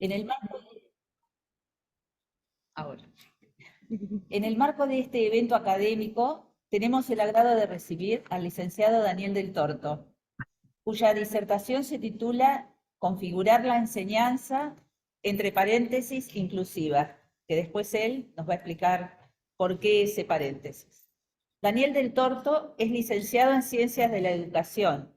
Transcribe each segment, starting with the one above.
En el marco ahora, en el marco de este evento académico, tenemos el agrado de recibir al licenciado Daniel del Torto, cuya disertación se titula Configurar la enseñanza, entre paréntesis, inclusiva, que después él nos va a explicar por qué ese paréntesis. Daniel del Torto es licenciado en Ciencias de la Educación,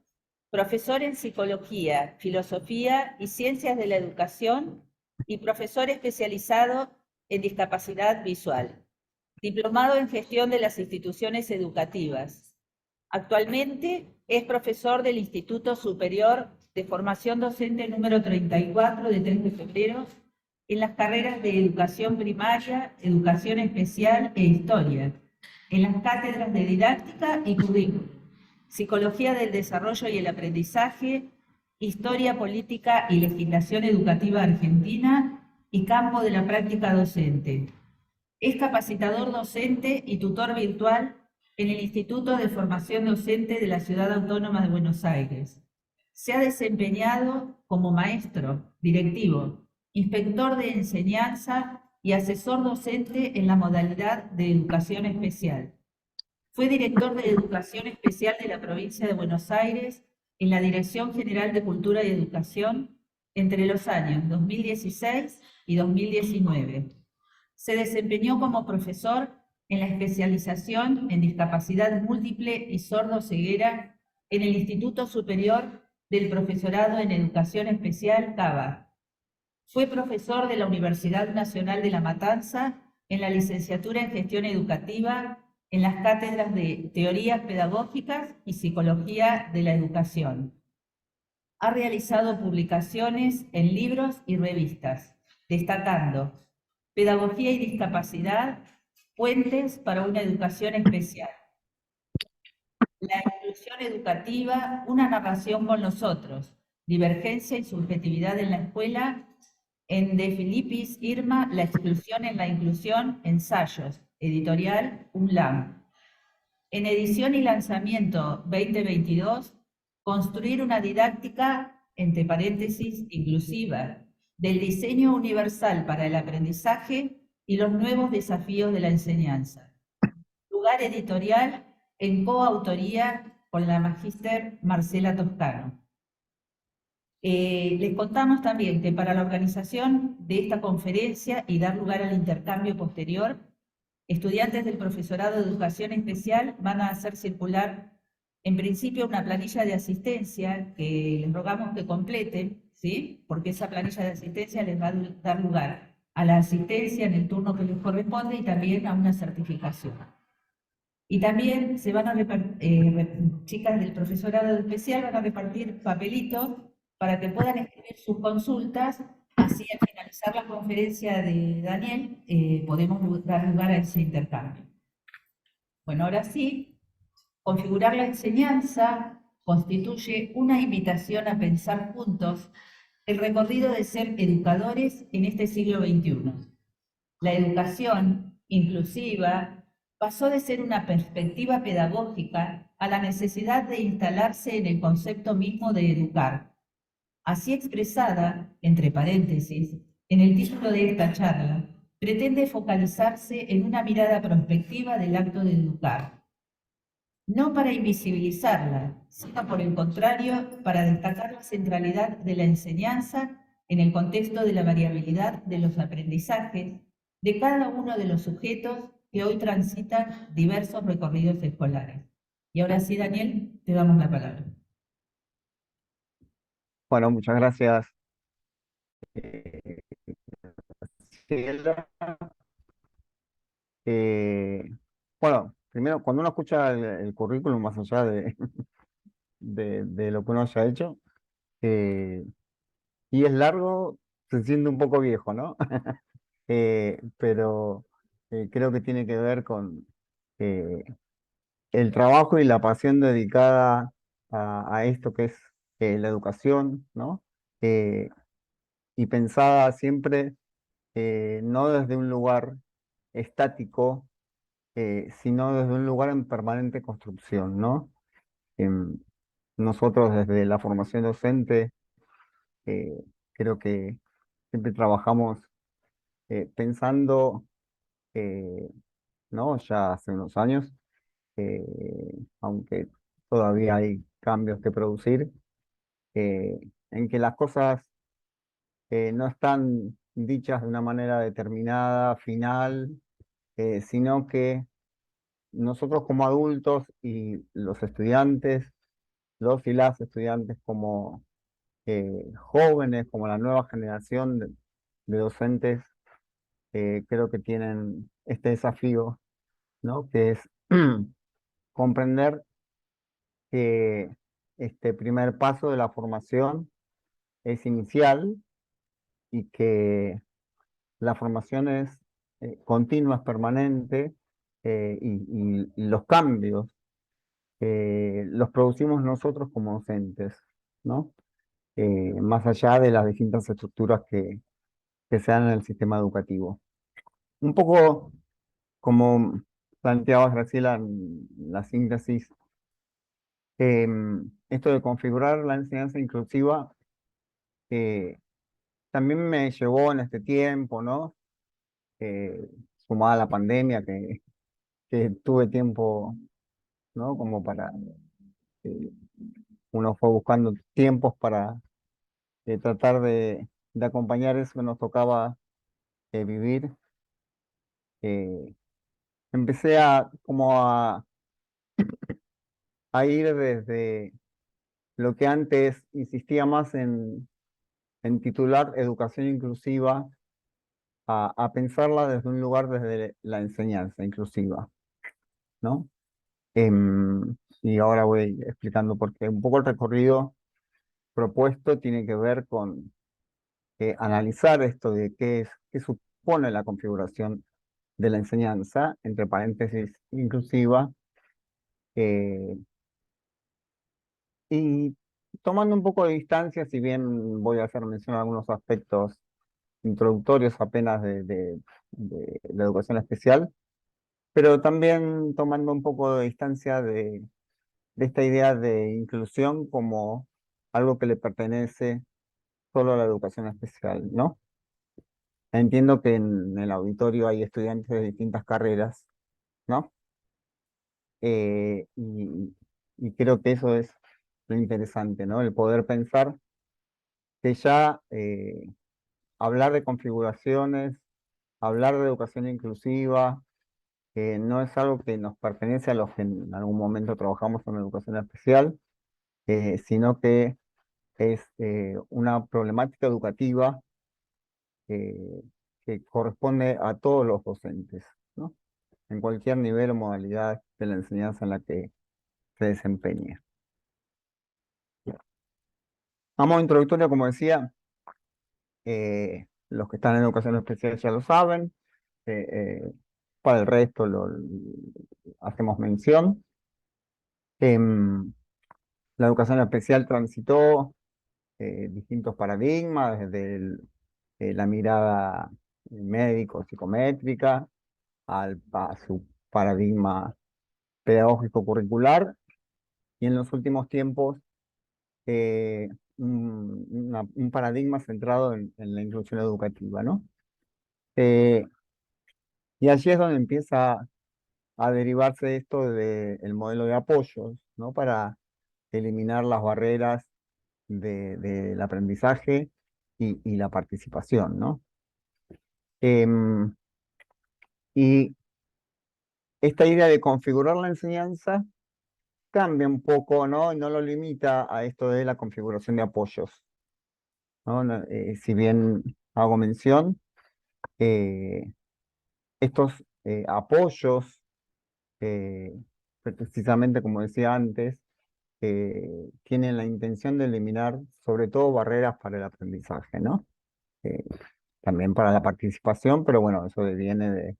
profesor en Psicología, Filosofía y Ciencias de la Educación y profesor especializado en discapacidad visual, diplomado en Gestión de las Instituciones Educativas. Actualmente es profesor del Instituto Superior de Formación Docente número 34 de 3 de febrero en las carreras de Educación Primaria, Educación Especial e Historia, en las cátedras de Didáctica y Currículum, Psicología del Desarrollo y el Aprendizaje, Historia Política y Legislación Educativa Argentina y Campo de la Práctica Docente. Es capacitador docente y tutor virtual en el Instituto de Formación Docente de la Ciudad Autónoma de Buenos Aires. Se ha desempeñado como maestro, directivo, inspector de enseñanza y asesor docente en la modalidad de educación especial. Fue director de Educación Especial de la provincia de Buenos Aires en la Dirección General de Cultura y Educación entre los años 2016 y 2019. Se desempeñó como profesor en la especialización en discapacidad múltiple y sordo-ceguera en el Instituto Superior del Profesorado en Educación Especial, CABA. Fue profesor de la Universidad Nacional de La Matanza en la licenciatura en Gestión Educativa en las cátedras de Teorías Pedagógicas y Psicología de la Educación. Ha realizado publicaciones en libros y revistas, destacando Pedagogía y Discapacidad, Puentes para una Educación Especial, La Inclusión Educativa, una narración con los otros, Divergencia y Subjetividad en la Escuela, en De Filippis Irma, La Exclusión en la Inclusión, Ensayos, editorial UNLAM. En edición y lanzamiento 2022, Construir una didáctica, entre paréntesis, inclusiva, del diseño universal para el aprendizaje y los nuevos desafíos de la enseñanza. Lugar editorial en coautoría con la magíster Marcela Toscano. Les contamos también que para la organización de esta conferencia y dar lugar al intercambio posterior, estudiantes del profesorado de educación especial van a hacer circular en principio una planilla de asistencia que les rogamos que completen, ¿sí? Porque esa planilla de asistencia les va a dar lugar a la asistencia en el turno que les corresponde y también a una certificación. Y también se van a chicas del profesorado especial van a repartir papelitos para que puedan escribir sus consultas, así al finalizar la conferencia de Daniel podemos dar lugar a ese intercambio. Bueno, ahora sí, configurar la enseñanza constituye una invitación a pensar juntos el recorrido de ser educadores en este siglo XXI. La educación inclusiva pasó de ser una perspectiva pedagógica a la necesidad de instalarse en el concepto mismo de educar. Así expresada, entre paréntesis, en el título de esta charla, pretende focalizarse en una mirada prospectiva del acto de educar, no para invisibilizarla, sino por el contrario, para destacar la centralidad de la enseñanza en el contexto de la variabilidad de los aprendizajes de cada uno de los sujetos que hoy transitan diversos recorridos escolares. Y ahora sí, Daniel, te damos la palabra. Bueno, muchas gracias, eh, Ciela. Eh, bueno, primero, cuando uno escucha el currículum, más allá de lo que uno haya hecho, eh, y es largo, se siente un poco viejo, ¿no? Pero creo que tiene que ver con eh, el trabajo y la pasión dedicada a esto que es la educación, ¿no? Eh, y pensada siempre no desde un lugar estático, sino desde un lugar en permanente construcción, ¿no? Em, Nosotros desde la formación docente, creo que siempre trabajamos pensando, eh, ¿no? Ya hace unos años, eh, aunque todavía hay cambios que producir, en que las cosas no están dichas de una manera determinada, final, sino que nosotros como adultos y los estudiantes, los y las estudiantes como jóvenes, como la nueva generación de docentes, creo que tienen este desafío, ¿no? Que es comprender que este primer paso de la formación es inicial y que la formación es continua, es permanente, y los cambios los producimos nosotros como docentes, ¿no? Más allá de las distintas estructuras que se dan en el sistema educativo. Un poco como planteabas, Graciela, en la síntesis, esto de configurar la enseñanza inclusiva eh, también me llevó en este tiempo, ¿no? Eh, Sumada a la pandemia, que tuve tiempo, ¿no? Como para, eh, uno fue buscando tiempos para tratar de acompañar eso que nos tocaba vivir. Eh, Empecé a ir desde lo que antes insistía más en titular educación inclusiva, a pensarla desde un lugar desde la enseñanza inclusiva, ¿no? Y ahora voy explicando porque un poco el recorrido propuesto tiene que ver con analizar esto de qué supone la configuración de la enseñanza, entre paréntesis, inclusiva, eh, y tomando un poco de distancia, si bien voy a hacer mención a algunos aspectos introductorios apenas de la educación especial, pero también tomando un poco de distancia de esta idea de inclusión como algo que le pertenece solo a la educación especial, ¿no? Entiendo que en el auditorio hay estudiantes de distintas carreras, ¿no? Eh, y, y creo que eso es lo interesante, ¿no? El poder pensar que ya hablar de configuraciones, hablar de educación inclusiva, no es algo que nos pertenece a los que en algún momento trabajamos en educación especial, sino que es una problemática educativa eh, que corresponde a todos los docentes, ¿no? En cualquier nivel o modalidad de la enseñanza en la que se desempeñe. A modo introductorio, como decía, los que están en educación especial ya lo saben, eh, eh, para el resto hacemos mención. La educación especial transitó distintos paradigmas, desde la mirada médico-psicométrica a su paradigma pedagógico curricular, y en los últimos tiempos eh, un paradigma centrado en la inclusión educativa, ¿no? Eh, y allí es donde empieza a derivarse esto del modelo de apoyos, ¿no? Para eliminar las barreras del aprendizaje y la participación, ¿no? Em, y esta idea de configurar la enseñanza cambia un poco, ¿no? Y no lo limita a esto de la configuración de apoyos, ¿no? Si bien hago mención, eh, estos apoyos, eh, precisamente como decía antes, tienen la intención de eliminar sobre todo barreras para el aprendizaje, ¿no? Eh, También para la participación, pero bueno, eso viene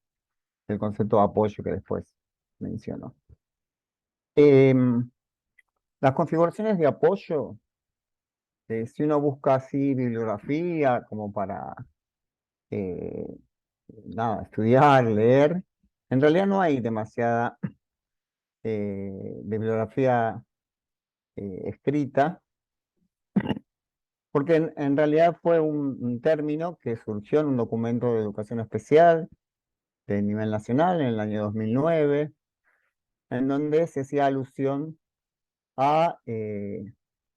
del concepto de apoyo que después menciono. Em, las configuraciones de apoyo, si uno busca así bibliografía como para eh, nada, estudiar, leer, en realidad no hay demasiada bibliografía escrita, porque en realidad fue un término que surgió en un documento de educación especial de nivel nacional en el año 2009, en donde se hacía alusión a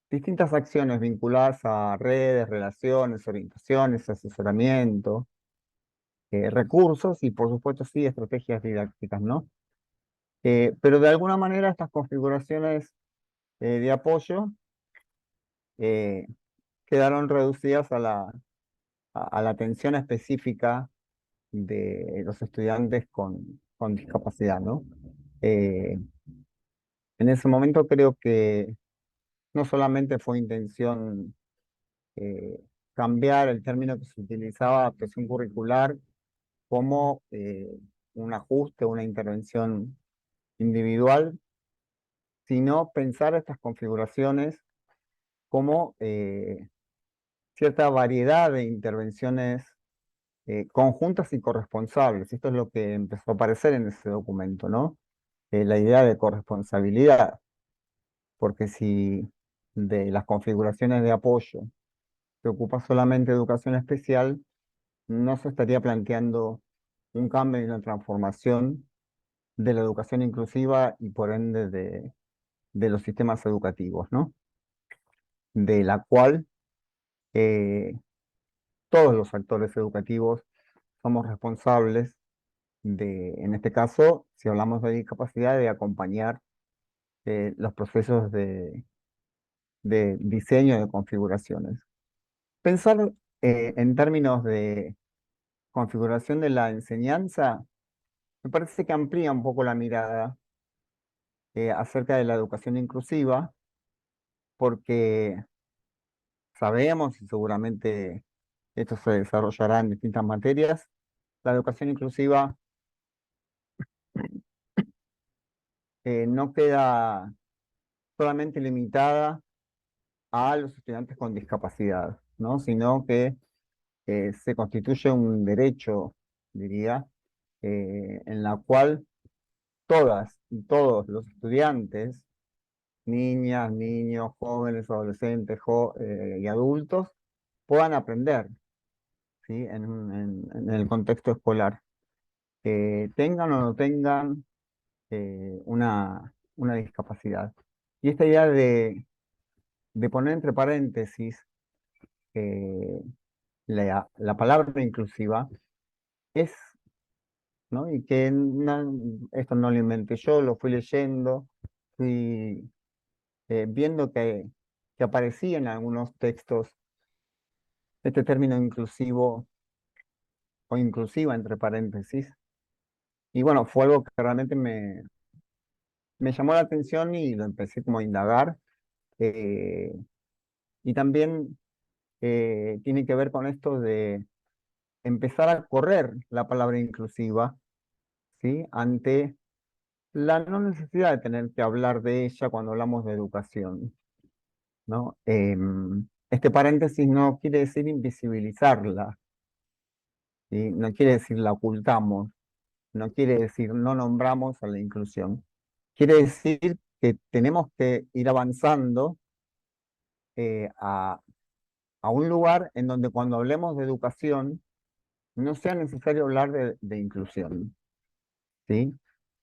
distintas acciones vinculadas a redes, relaciones, orientaciones, asesoramiento, recursos y por supuesto sí estrategias didácticas, ¿no? Pero de alguna manera estas configuraciones de apoyo eh, quedaron reducidas a la atención específica de los estudiantes con discapacidad, ¿no? Eh, en ese momento creo que no solamente fue intención eh, cambiar el término que se utilizaba, adaptación curricular, como un ajuste, una intervención individual, sino pensar estas configuraciones como cierta variedad de intervenciones conjuntas y corresponsables. Esto es lo que empezó a aparecer en ese documento, ¿no? La idea de corresponsabilidad, porque si de las configuraciones de apoyo se ocupa solamente educación especial, no se estaría planteando un cambio y una transformación de la educación inclusiva y por ende de los sistemas educativos, ¿no? De la cual eh, todos los actores educativos somos responsables en este caso, si hablamos de discapacidad, de acompañar los procesos de diseño de configuraciones. Pensar en términos de configuración de la enseñanza, me parece que amplía un poco la mirada acerca de la educación inclusiva, porque sabemos, y seguramente esto se desarrollará en distintas materias, la educación inclusiva no queda solamente limitada a los estudiantes con discapacidad, ¿no? Sino que se constituye un derecho, diría, en la cual todas y todos los estudiantes, niñas, niños, jóvenes, adolescentes y adultos, puedan aprender, ¿sí? En el contexto escolar. Tengan o no tengan una discapacidad. Y esta idea de poner entre paréntesis eh, la palabra inclusiva es, ¿no? Y que esto no lo inventé yo, lo fui leyendo, fui viendo que aparecía en algunos textos este término inclusivo o inclusiva entre paréntesis. Y bueno, fue algo que realmente me llamó la atención y lo empecé como a indagar. eh, y también tiene que ver con esto de empezar a correr la palabra inclusiva, ¿sí? Ante la no necesidad de tener que hablar de ella cuando hablamos de educación, ¿no? Este paréntesis no quiere decir invisibilizarla, ¿sí? No quiere decir la ocultamos, no quiere decir no nombramos a la inclusión. Quiere decir que tenemos que ir avanzando eh, a, a un lugar en donde cuando hablemos de educación no sea necesario hablar de inclusión, ¿sí?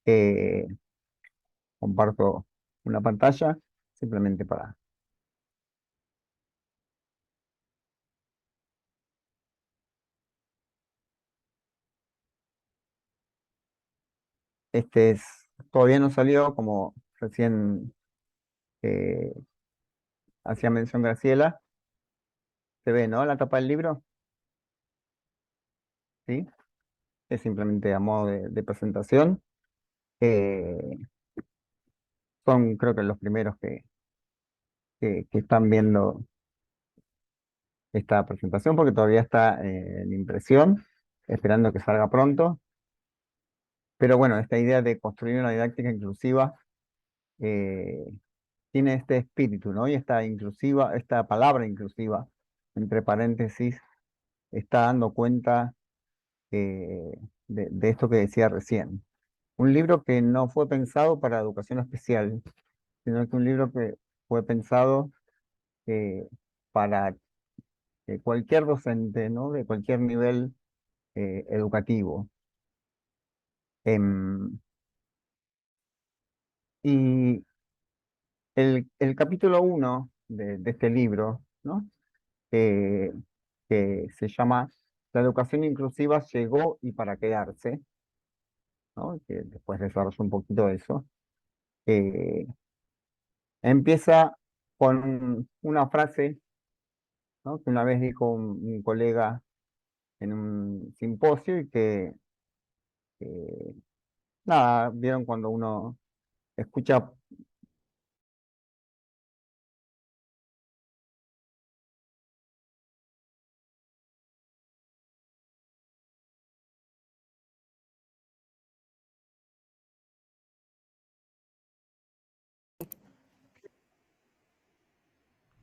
Eh, comparto una pantalla simplemente para... Todavía no salió, como recién eh, hacía mención Graciela. Se ve, ¿no? La tapa del libro, ¿sí? Es simplemente a modo de presentación. Eh, Son, creo que los primeros que están viendo esta presentación, porque todavía está en impresión, esperando que salga pronto. Pero bueno, esta idea de construir una didáctica inclusiva eh, tiene este espíritu, ¿no? Y esta inclusiva, esta palabra inclusiva, entre paréntesis, está dando cuenta de esto que decía recién. Un libro que no fue pensado para educación especial, sino que un libro que fue pensado eh, para cualquier docente, ¿no? De cualquier nivel educativo. Em, y el capítulo 1 de este libro, ¿no? Eh, que se llama La educación inclusiva llegó y para quedarse, ¿no? Que después desarrollo un poquito eso. eh, Empieza con una frase, ¿no? Que una vez dijo un colega en un simposio y que, nada, vieron cuando uno escucha,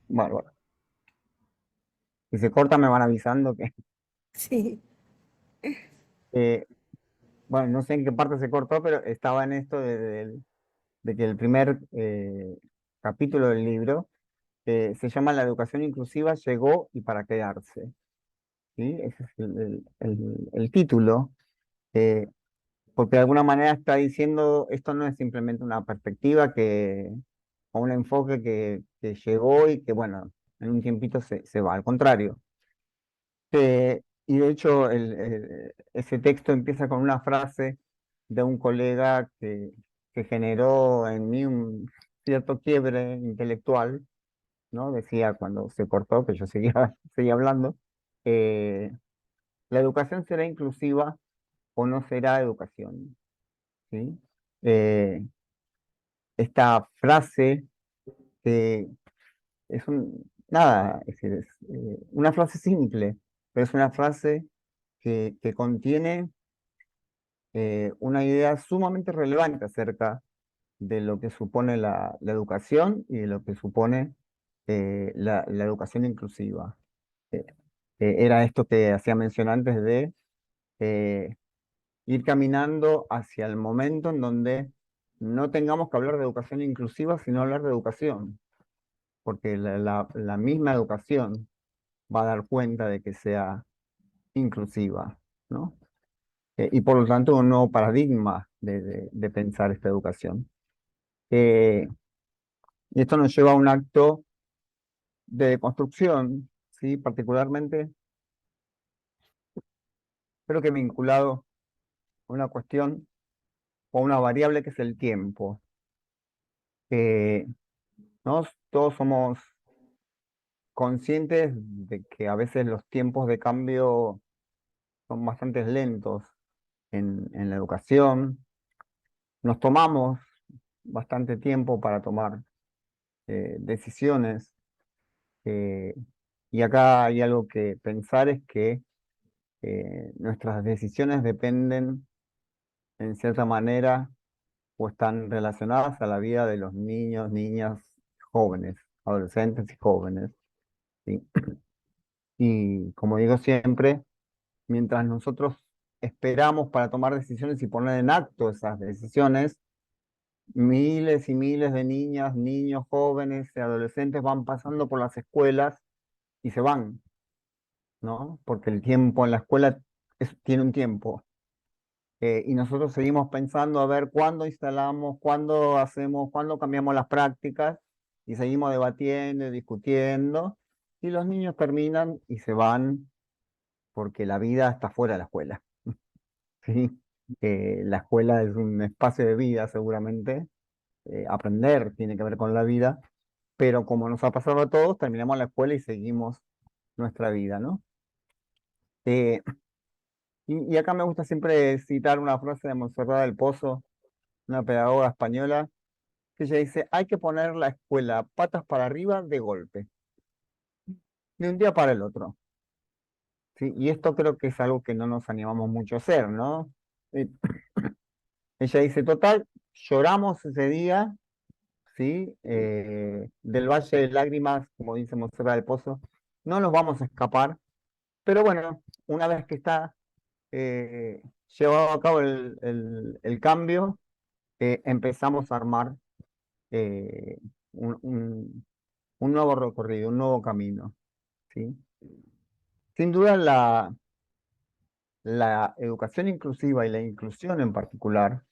bueno, si se corta me van avisando que, Sí. eh, bueno, no sé en qué parte se cortó, pero estaba en esto de que el primer capítulo del libro se llama La educación inclusiva llegó y para quedarse, ¿sí? Ese es el título. eh, Porque de alguna manera está diciendo, esto no es simplemente una perspectiva o un enfoque que llegó y que, bueno, en un tiempito se va, al contrario. Y de hecho, ese texto empieza con una frase de un colega que generó en mí un cierto quiebre intelectual, ¿no? Decía cuando se cortó, que yo seguía, seguía hablando, eh, la educación será inclusiva o no será educación, ¿sí? Eh, Esta frase que nada, es decir, una frase simple, pero es una frase que contiene una idea sumamente relevante acerca de lo que supone la educación y de lo que supone la educación inclusiva. Eh, Era esto que hacía mención antes de eh, ir caminando hacia el momento en donde no tengamos que hablar de educación inclusiva, sino hablar de educación, porque la misma educación va a dar cuenta de que sea inclusiva, ¿no? Y por lo tanto un nuevo paradigma de pensar esta educación. Eh, y esto nos lleva a un acto de construcción, ¿sí? Particularmente, creo que vinculado a una cuestión o a una variable que es el tiempo. Eh, ¿No? Todos somos conscientes de que a veces los tiempos de cambio son bastante lentos en la educación. Nos tomamos bastante tiempo para tomar decisiones. eh, y acá hay algo que pensar, es que nuestras decisiones dependen en cierta manera o están relacionadas a la vida de los niños, niñas, jóvenes, adolescentes y jóvenes, ¿sí? Y como digo siempre, mientras nosotros esperamos para tomar decisiones y poner en acto esas decisiones, miles y miles de niñas, niños, jóvenes y adolescentes van pasando por las escuelas y se van, ¿no? Porque el tiempo en la escuela tiene un tiempo. Y nosotros seguimos pensando a ver cuándo instalamos, cuándo hacemos, cuándo cambiamos las prácticas y seguimos debatiendo y discutiendo. Y los niños terminan y se van porque la vida está fuera de la escuela. ¿Sí? La escuela es un espacio de vida seguramente. Aprender tiene que ver con la vida, pero como nos ha pasado a todos, terminamos la escuela y seguimos nuestra vida, ¿no? Eh, y acá me gusta siempre citar una frase de Montserrat del Pozo, una pedagoga española, que ella dice, hay que poner la escuela patas para arriba de golpe, de un día para el otro. ¿Sí? Y esto creo que es algo que no nos animamos mucho a hacer, ¿no? Eh, Ella dice, total, lloramos ese día, ¿sí? Del Valle de Lágrimas, como dice Montserrat del Pozo, no nos vamos a escapar, pero bueno, una vez que está eh, llevado a cabo el cambio, empezamos a armar eh, un, un- un nuevo recorrido, un nuevo camino, ¿sí? sin duda la educación inclusiva y la inclusión en particular,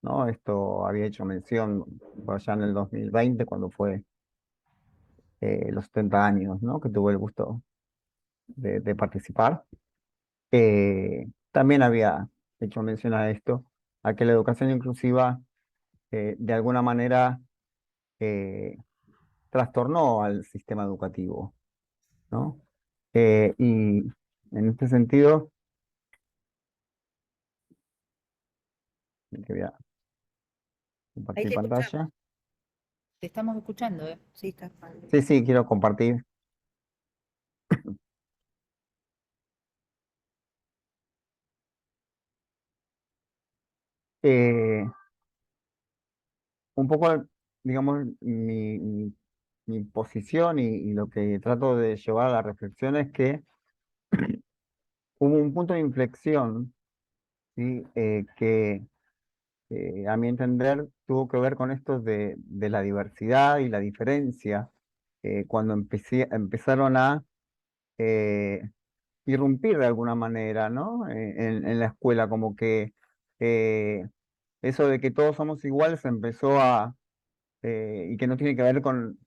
¿no? Esto había hecho mención por allá en el 2020 cuando fue los 70 años, ¿no? Que tuve el gusto de participar. También había hecho mención a esto, a que la educación inclusiva de alguna manera eh, trastornó al sistema educativo, ¿no? Y en este sentido, que voy a Ahí compartir te escuchamos, pantalla. te estamos escuchando, ¿eh? Sí, está. Sí, sí, quiero compartir. Eh, un poco, digamos, mi posición y lo que trato de llevar a la reflexión es que hubo un punto de inflexión, ¿sí? Que a mi entender tuvo que ver con esto de la diversidad y la diferencia, cuando empezaron a eh, irrumpir de alguna manera, ¿no? En la escuela, como que eh, eso de que todos somos iguales empezó y que no tiene que ver con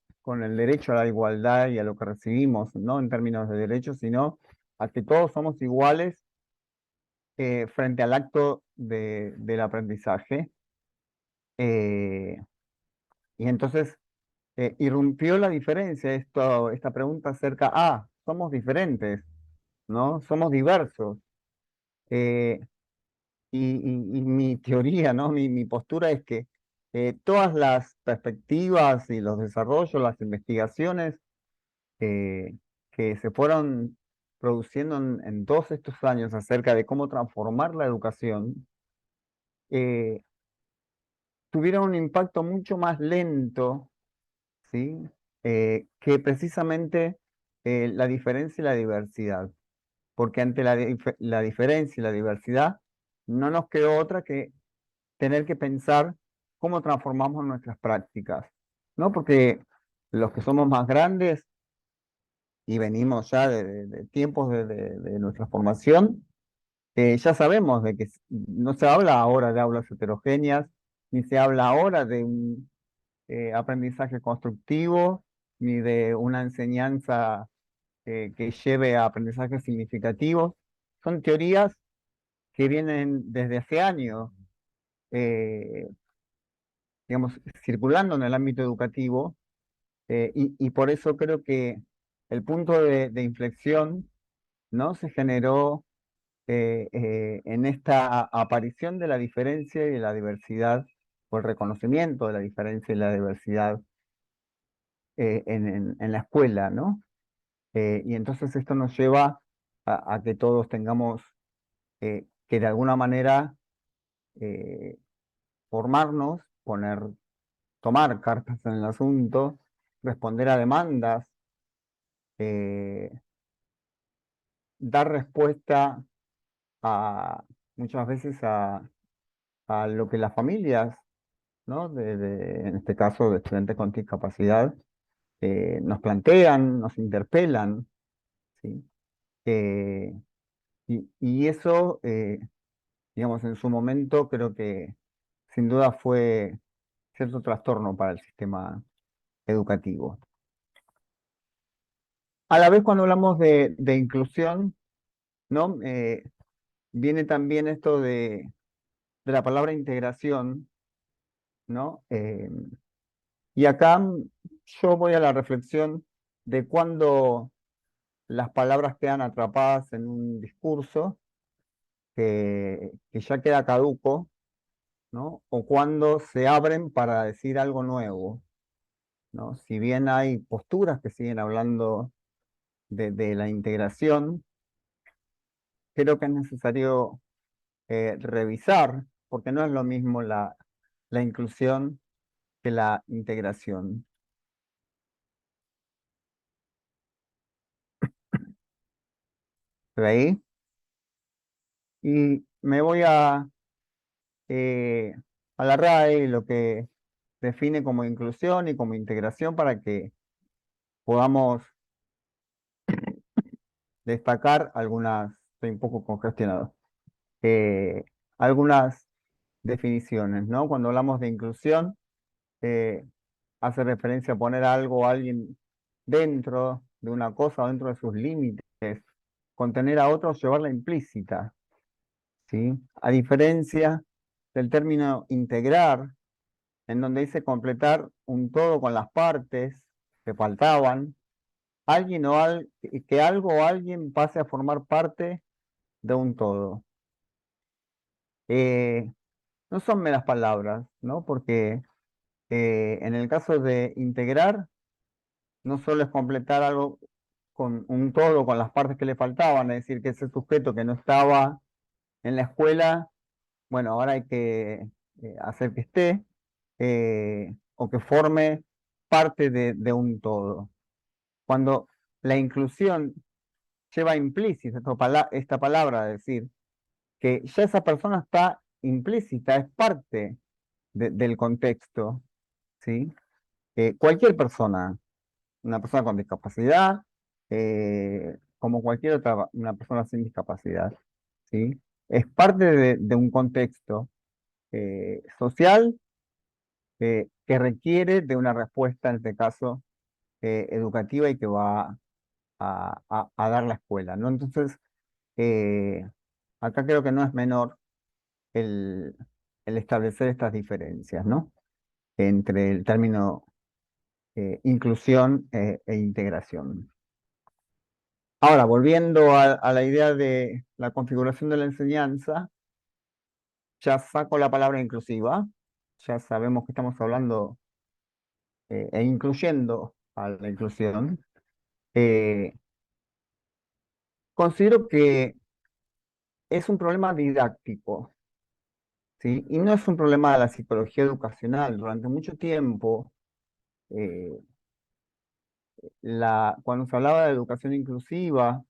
el derecho a la igualdad y a lo que recibimos, no en términos de derechos, sino a que todos somos iguales frente al acto del aprendizaje. Eh, y entonces irrumpió la diferencia, esta pregunta acerca, somos diferentes, ¿no? Somos diversos. Eh, y mi teoría, ¿no? Mi postura es que todas las perspectivas y los desarrollos, las investigaciones eh, que se fueron produciendo en todos estos años acerca de cómo transformar la educación, eh, tuvieron un impacto mucho más lento, ¿sí? Que precisamente la diferencia y la diversidad. Porque ante la diferencia y la diversidad, no nos quedó otra que tener que pensar cómo transformamos nuestras prácticas, ¿no? Porque los que somos más grandes y venimos ya de tiempos de nuestra formación, ya sabemos de que no se habla ahora de aulas heterogéneas, ni se habla ahora de un aprendizaje constructivo, ni de una enseñanza que lleve a aprendizajes significativos. Son teorías que vienen desde hace años, eh, digamos, circulando en el ámbito educativo, y por eso creo que el punto de inflexión, ¿no? Se generó en esta aparición de la diferencia y de la diversidad, o el reconocimiento de la diferencia y la diversidad en la escuela, ¿no? Y entonces esto nos lleva a que todos tengamos que de alguna manera eh, formarnos, tomar cartas en el asunto, responder a demandas, eh, dar respuesta a muchas veces a lo que las familias, ¿no? En este caso de estudiantes con discapacidad, nos plantean, nos interpelan, ¿sí? Eh, y eso, digamos, en su momento creo que sin duda fue cierto trastorno para el sistema educativo. A la vez, cuando hablamos de inclusión, ¿no? Viene también esto de la palabra integración, ¿no? Y acá yo voy a la reflexión de cuando las palabras quedan atrapadas en un discurso que ya queda caduco, ¿no? O cuando se abren para decir algo nuevo, ¿no? Si bien hay posturas que siguen hablando de la integración, creo que es necesario revisar, porque no es lo mismo la inclusión que la integración. ¿Ve ahí? Y me voy eh, a la RAE, lo que define como inclusión y como integración para que podamos destacar algunas, estoy un poco congestionado, eh, algunas definiciones, ¿no? Cuando hablamos de inclusión, eh, hace referencia a poner algo o alguien dentro de una cosa o dentro de sus límites, contener a otros, llevarla implícita, ¿sí? A diferencia del término integrar, en donde dice completar un todo con las partes que faltaban, alguien o que algo o alguien pase a formar parte de un todo. Eh, no son meras palabras, ¿no? Porque en el caso de integrar, no solo es completar algo con un todo, con las partes que le faltaban, es decir, que ese sujeto que no estaba en la escuela, bueno, ahora hay que hacer que esté, o que forme parte de un todo. Cuando la inclusión lleva implícita esta palabra, es decir, que ya esa persona está implícita, es parte del contexto, ¿sí? Cualquier persona, una persona con discapacidad, como cualquier otra, una persona sin discapacidad, ¿sí? Es parte de un contexto social que requiere de una respuesta, en este caso, educativa y que va a dar la escuela, ¿no? Entonces, eh, acá creo que no es menor el, el establecer estas diferencias, ¿no? Entre el término inclusión e integración. Ahora, volviendo a la idea de la configuración de la enseñanza, ya saco la palabra inclusiva, ya sabemos que estamos hablando e incluyendo a la inclusión. Eh, considero que es un problema didáctico, ¿sí? Y no es un problema de la psicología educacional. Durante mucho tiempo, eh, cuando se hablaba de educación inclusiva,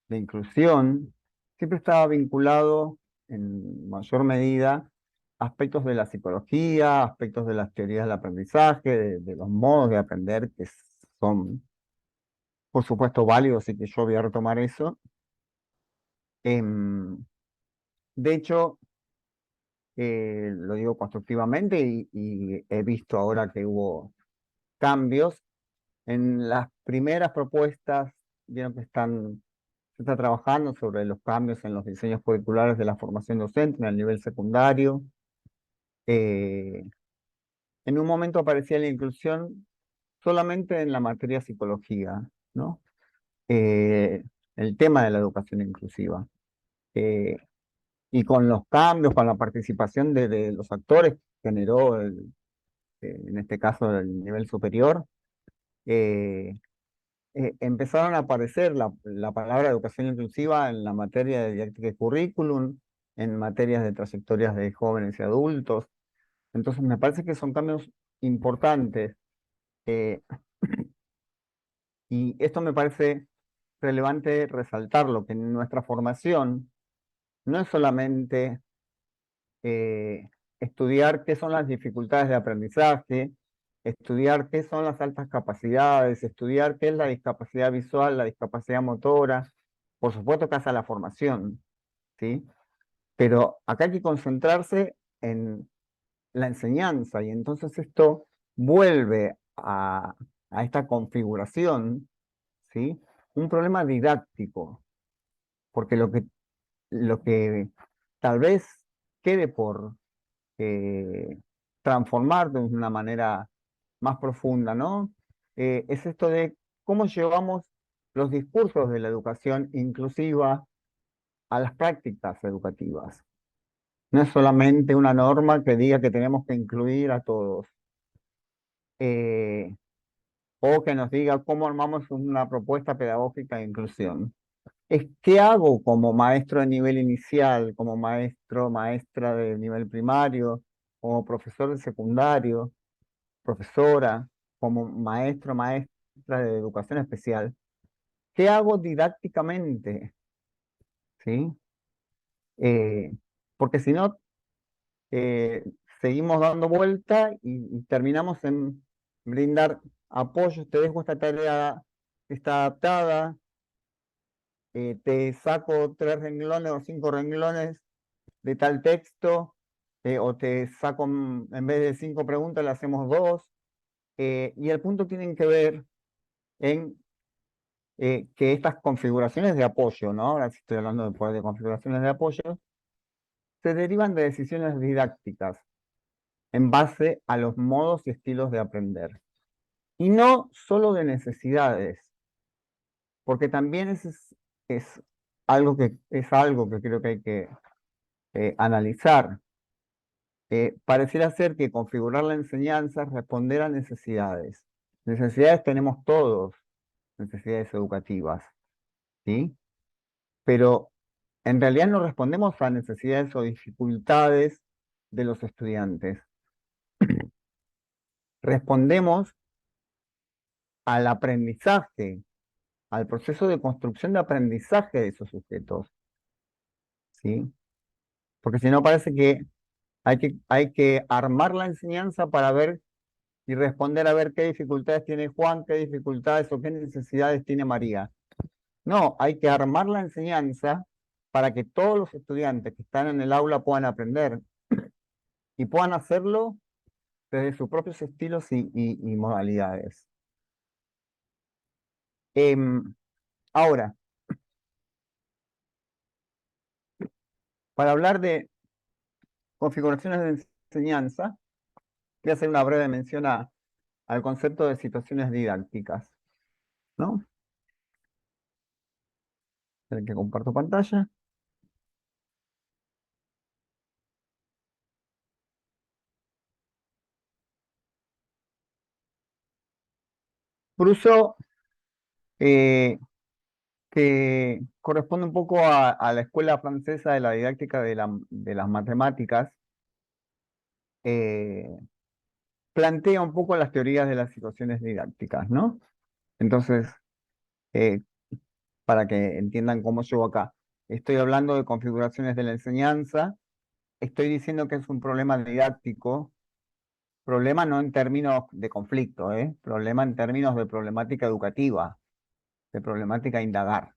de inclusión, siempre estaba vinculado en mayor medida a aspectos de la psicología, aspectos de las teorías del aprendizaje, de los modos de aprender que son, por supuesto, válidos y que yo voy a retomar eso. Em, de hecho, lo digo constructivamente y he visto ahora que hubo cambios. En las primeras propuestas, vieron que se está trabajando sobre los cambios en los diseños curriculares de la formación docente en el nivel secundario. Eh, en un momento aparecía la inclusión solamente en la materia psicología, ¿no? El tema de la educación inclusiva. Eh, y con los cambios, con la participación de los actores que generó, en este caso, el nivel superior, eh, empezaron a aparecer la palabra educación inclusiva en la materia de didáctica y currículum, en materias de trayectorias de jóvenes y adultos. Entonces, me parece que son cambios importantes. eh, y esto me parece relevante resaltarlo, que en nuestra formación no es solamente eh, estudiar qué son las dificultades de aprendizaje, estudiar qué son las altas capacidades, estudiar qué es la discapacidad visual, la discapacidad motora, por supuesto que hace la formación, ¿sí? Pero acá hay que concentrarse en la enseñanza y entonces esto vuelve a esta configuración, ¿sí? Un problema didáctico, porque lo que tal vez quede por eh, transformar de una manera más profunda, ¿no? Es esto de cómo llevamos los discursos de la educación inclusiva a las prácticas educativas. No es solamente una norma que diga que tenemos que incluir a todos, eh, o que nos diga cómo armamos una propuesta pedagógica de inclusión. Es qué hago como maestro de nivel inicial, como maestro, maestra de nivel primario, como profesor de secundario, profesora, como maestro, maestra de educación especial. ¿Qué hago didácticamente? ¿Sí? Eh, porque si no, eh, seguimos dando vuelta y terminamos en brindar apoyo. Te dejo esta tarea, está adaptada, te saco 3 renglones o 5 renglones de tal texto, o te saco, en vez de 5 preguntas, le hacemos 2. Y el punto tienen que ver en que estas configuraciones de apoyo, ¿no? Ahora sí estoy hablando de configuraciones de apoyo, se derivan de decisiones didácticas en base a los modos y estilos de aprender. Y no solo de necesidades, porque también es algo que creo que hay que analizar. Pareciera ser que configurar la enseñanza es responder a necesidades. Necesidades tenemos todos, necesidades educativas, ¿sí? Pero en realidad no respondemos a necesidades o dificultades de los estudiantes. Respondemos al aprendizaje, al proceso de construcción de aprendizaje de esos sujetos, ¿sí? Porque si no parece que hay que armar la enseñanza para ver y responder a ver qué dificultades tiene Juan, qué dificultades o qué necesidades tiene María. No, hay que armar la enseñanza para que todos los estudiantes que están en el aula puedan aprender y puedan hacerlo desde sus propios estilos y modalidades. Ahora, para hablar de configuraciones de enseñanza, voy a hacer una breve mención al concepto de situaciones didácticas, ¿no? El que comparto pantalla. Bruso, que corresponde un poco a la escuela francesa de la didáctica de las matemáticas, eh, plantea un poco las teorías de las situaciones didácticas, ¿no? Entonces, eh, para que entiendan cómo llego acá, estoy hablando de configuraciones de la enseñanza, estoy diciendo que es un problema didáctico, problema no en términos de conflicto, problema en términos de problemática educativa, de problemática a indagar.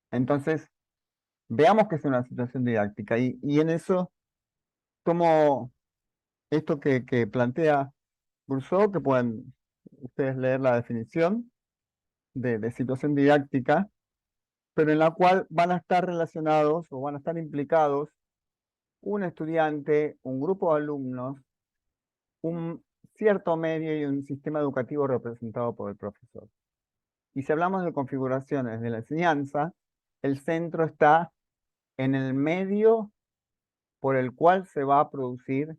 Entonces, veamos qué es una situación didáctica y en eso tomo esto que plantea Rousseau, que pueden ustedes leer la definición de situación didáctica, pero en la cual van a estar relacionados o van a estar implicados un estudiante, un grupo de alumnos, un cierto medio y un sistema educativo representado por el profesor. Y si hablamos de configuraciones de la enseñanza, el centro está en el medio por el cual se va a producir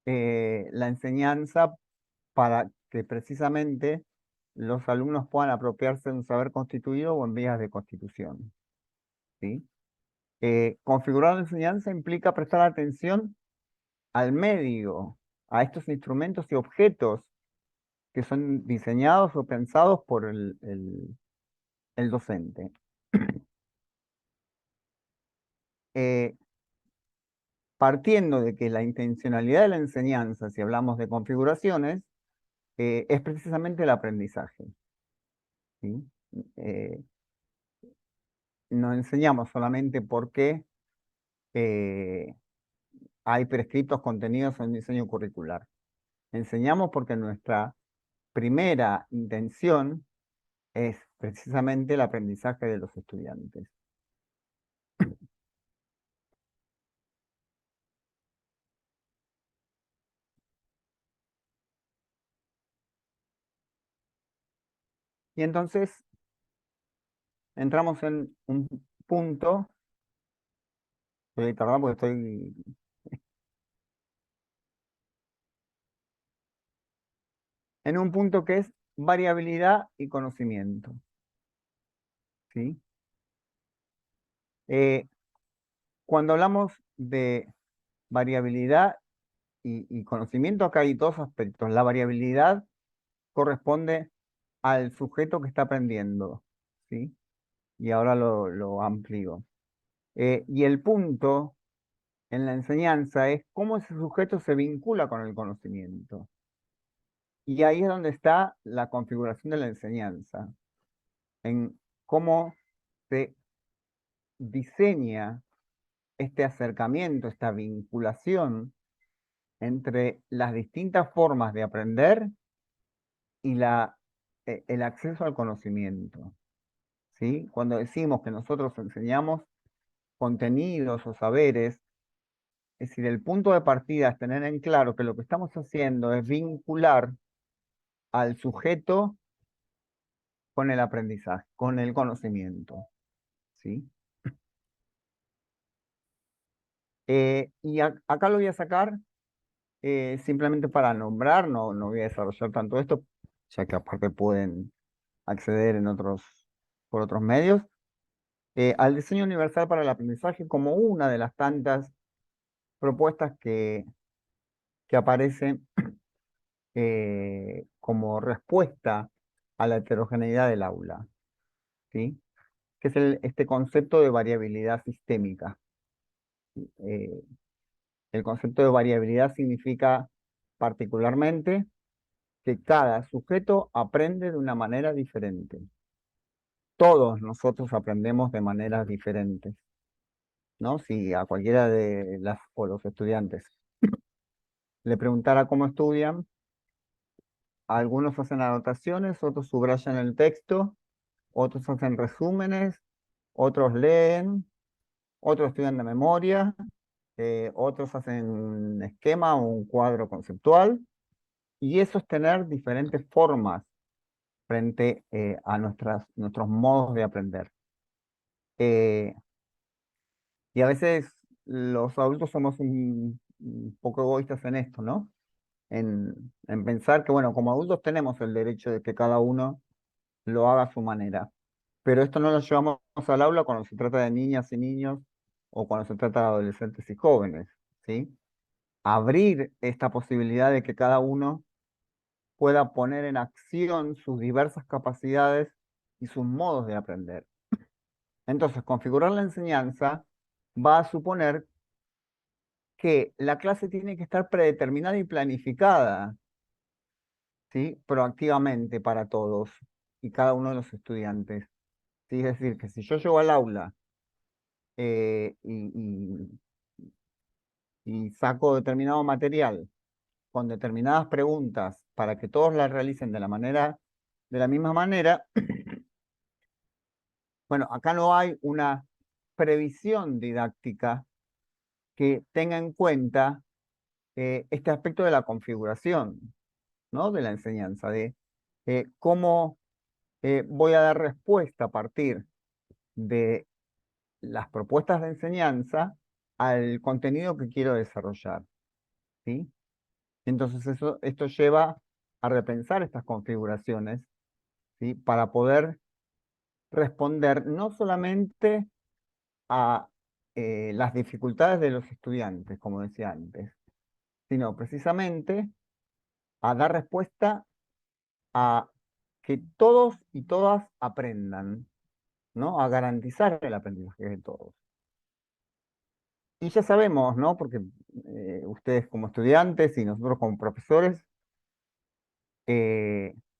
la enseñanza para que precisamente los alumnos puedan apropiarse de un saber constituido o en vías de constitución, ¿sí? Configurar la enseñanza implica prestar atención al medio, a estos instrumentos y objetos que son diseñados o pensados por el docente. Eh, Partiendo de que la intencionalidad de la enseñanza, si hablamos de configuraciones, es precisamente el aprendizaje, ¿sí? Eh, no enseñamos solamente porque hay prescriptos contenidos en el diseño curricular. Enseñamos porque nuestra primera intención es precisamente el aprendizaje de los estudiantes. Y entonces entramos en un punto, voy a tardar porque estoy, en un punto que es variabilidad y conocimiento, ¿sí? Cuando hablamos de variabilidad y conocimiento, acá hay dos aspectos. La variabilidad corresponde al sujeto que está aprendiendo, ¿sí? Y ahora lo amplío. Y el punto en la enseñanza es cómo ese sujeto se vincula con el conocimiento. Y ahí es donde está la configuración de la enseñanza, en cómo se diseña este acercamiento, esta vinculación entre las distintas formas de aprender y el acceso al conocimiento, ¿sí? Cuando decimos que nosotros enseñamos contenidos o saberes, es decir, el punto de partida es tener en claro que lo que estamos haciendo es vincular al sujeto con el aprendizaje, con el conocimiento, ¿sí? Acá lo voy a sacar simplemente para nombrar, no voy a desarrollar tanto esto, ya que aparte pueden acceder por otros medios, al diseño universal para el aprendizaje como una de las tantas propuestas que aparecen como respuesta a la heterogeneidad del aula, ¿sí? Que es este concepto de variabilidad sistémica. Eh, el concepto de variabilidad significa particularmente que cada sujeto aprende de una manera diferente. Todos nosotros aprendemos de maneras diferentes, ¿no? Si a cualquiera de los estudiantes le preguntara cómo estudian, algunos hacen anotaciones, otros subrayan el texto, otros hacen resúmenes, otros leen, otros estudian de memoria, otros hacen un esquema o un cuadro conceptual, y eso es tener diferentes formas frente a nuestros modos de aprender. Y a veces los adultos somos un poco egoístas en esto, ¿no? En pensar que, bueno, como adultos tenemos el derecho de que cada uno lo haga a su manera. Pero esto no lo llevamos al aula cuando se trata de niñas y niños o cuando se trata de adolescentes y jóvenes, ¿sí? Abrir esta posibilidad de que cada uno pueda poner en acción sus diversas capacidades y sus modos de aprender. Entonces, configurar la enseñanza va a suponer que la clase tiene que estar predeterminada y planificada, ¿sí? Proactivamente para todos y cada uno de los estudiantes, ¿sí? Es decir, que si yo llego al aula eh, y, y saco determinado material con determinadas preguntas para que todos las realicen de la misma manera, bueno, acá no hay una previsión didáctica que tenga en cuenta este aspecto de la configuración, ¿no? De la enseñanza, de cómo voy a dar respuesta a partir de las propuestas de enseñanza al contenido que quiero desarrollar, ¿sí? Entonces esto lleva a repensar estas configuraciones, ¿sí? Para poder responder no solamente a las dificultades de los estudiantes, como decía antes, sino precisamente a dar respuesta a que todos y todas aprendan, ¿no? A garantizar el aprendizaje de todos. Y ya sabemos, ¿no? Porque ustedes como estudiantes y nosotros como profesores,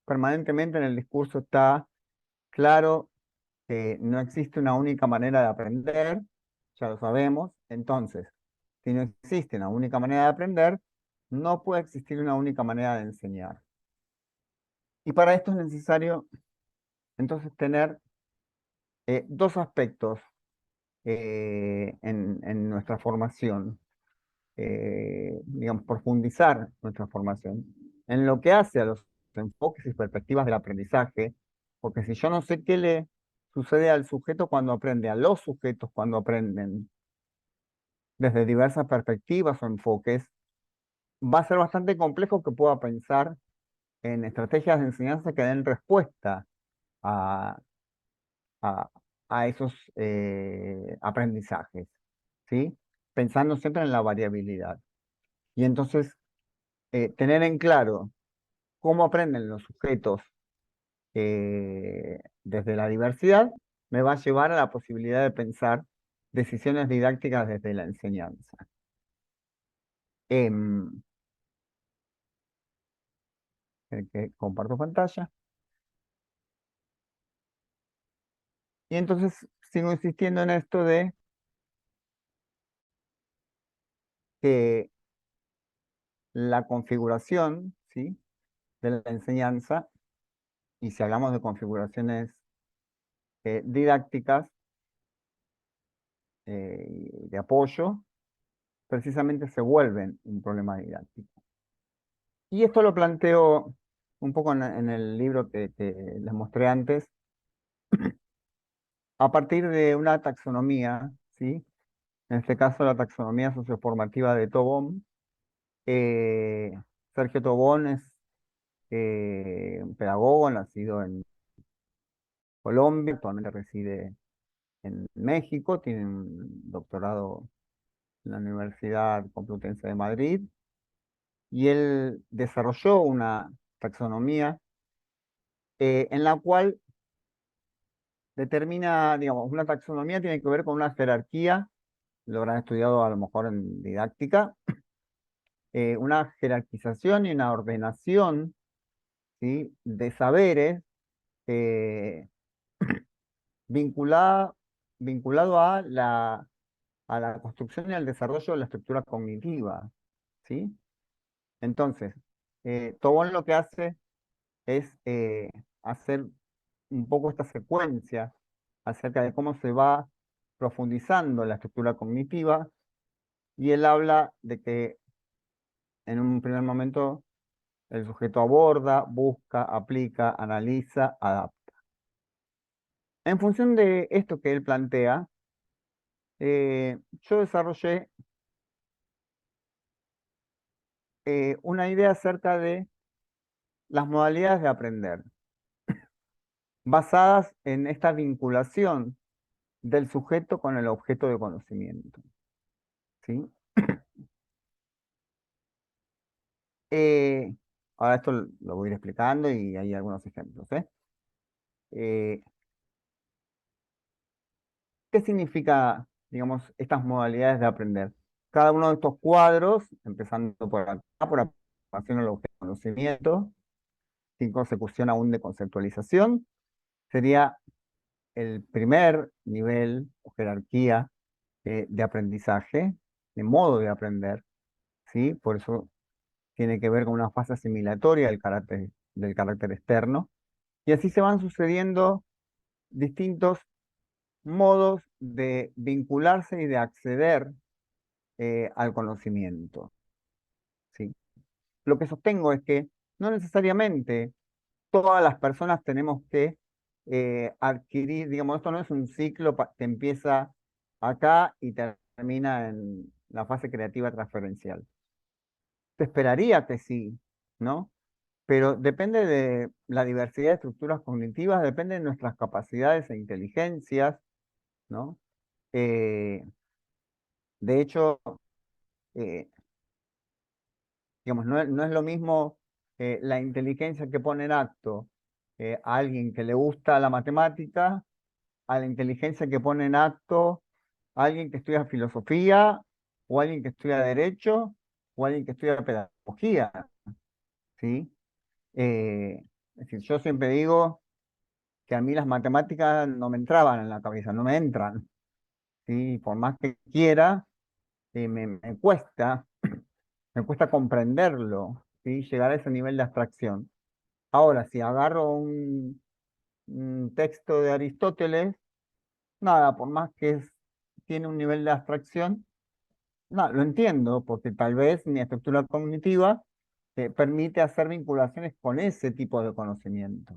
permanentemente en el discurso está claro que no existe una única manera de aprender, ya lo sabemos. Entonces, si no existe una única manera de aprender, no puede existir una única manera de enseñar. Y para esto es necesario entonces tener dos aspectos en nuestra formación, digamos, profundizar nuestra formación en lo que hace a los enfoques y perspectivas del aprendizaje, porque si yo no sé qué le sucede al sujeto cuando aprende, a los sujetos cuando aprenden desde diversas perspectivas o enfoques, va a ser bastante complejo que pueda pensar en estrategias de enseñanza que den respuesta a, a, a esos aprendizajes, ¿sí? Pensando siempre en la variabilidad. Y entonces, tener en claro cómo aprenden los sujetos desde la diversidad me va a llevar a la posibilidad de pensar decisiones didácticas desde la enseñanza. Em, que comparto pantalla. Y entonces, sigo insistiendo en esto de que la configuración, ¿sí?, de la enseñanza, y si hablamos de configuraciones didácticas, y de apoyo, precisamente se vuelven un problema didáctico. Y esto lo planteo un poco en el libro que les mostré antes, a partir de una taxonomía, ¿sí? En este caso la taxonomía socioformativa de Tobón. Sergio Tobón es un pedagogo nacido en Colombia, actualmente reside en México, tiene un doctorado en la Universidad Complutense de Madrid, y él desarrolló una taxonomía en la cual determina, digamos, una taxonomía tiene que ver con una jerarquía, lo habrán estudiado a lo mejor en didáctica, una jerarquización y una ordenación, ¿sí?, de saberes eh, vinculada, vinculado a la construcción y al desarrollo de la estructura cognitiva, ¿sí? Entonces, Tobón lo que hace es hacer un poco esta secuencia acerca de cómo se va profundizando la estructura cognitiva, y él habla de que en un primer momento el sujeto aborda, busca, aplica, analiza, adapta. En función de esto que él plantea, yo desarrollé una idea acerca de las modalidades de aprender, basadas en esta vinculación del sujeto con el objeto de conocimiento, ¿sí? Eh, Ahora esto lo voy a ir explicando y hay algunos ejemplos, ¿eh? Eh, ¿Qué significa, digamos, estas modalidades de aprender? Cada uno de estos cuadros, empezando por acá, por aproximación al objeto de conocimiento, sin consecución aún de conceptualización, sería el primer nivel o jerarquía de aprendizaje, de modo de aprender, ¿sí? Por eso tiene que ver con una fase asimilatoria del carácter externo, y así se van sucediendo distintos modos de vincularse y de acceder al conocimiento, ¿sí? Lo que sostengo es que no necesariamente todas las personas tenemos que adquirir, digamos, esto no es un ciclo que empieza acá y termina en la fase creativa transferencial. Se esperaría que sí, ¿no? Pero depende de la diversidad de estructuras cognitivas, depende de nuestras capacidades e inteligencias, ¿no? Eh, de hecho, eh, digamos, no es lo mismo la inteligencia que pone en acto a alguien que le gusta la matemática, a la inteligencia que pone en acto a alguien que estudia filosofía, o alguien que estudia derecho, o alguien que estudia pedagogía, ¿sí? Es decir, yo siempre digo que a mí las matemáticas no me entraban en la cabeza, no me entran, ¿sí? Por más que quiera, me cuesta comprenderlo, ¿sí? Llegar a ese nivel de abstracción. Ahora, si agarro un texto de Aristóteles, nada, por más que tiene un nivel de abstracción, no, lo entiendo, porque tal vez mi estructura cognitiva permite hacer vinculaciones con ese tipo de conocimiento.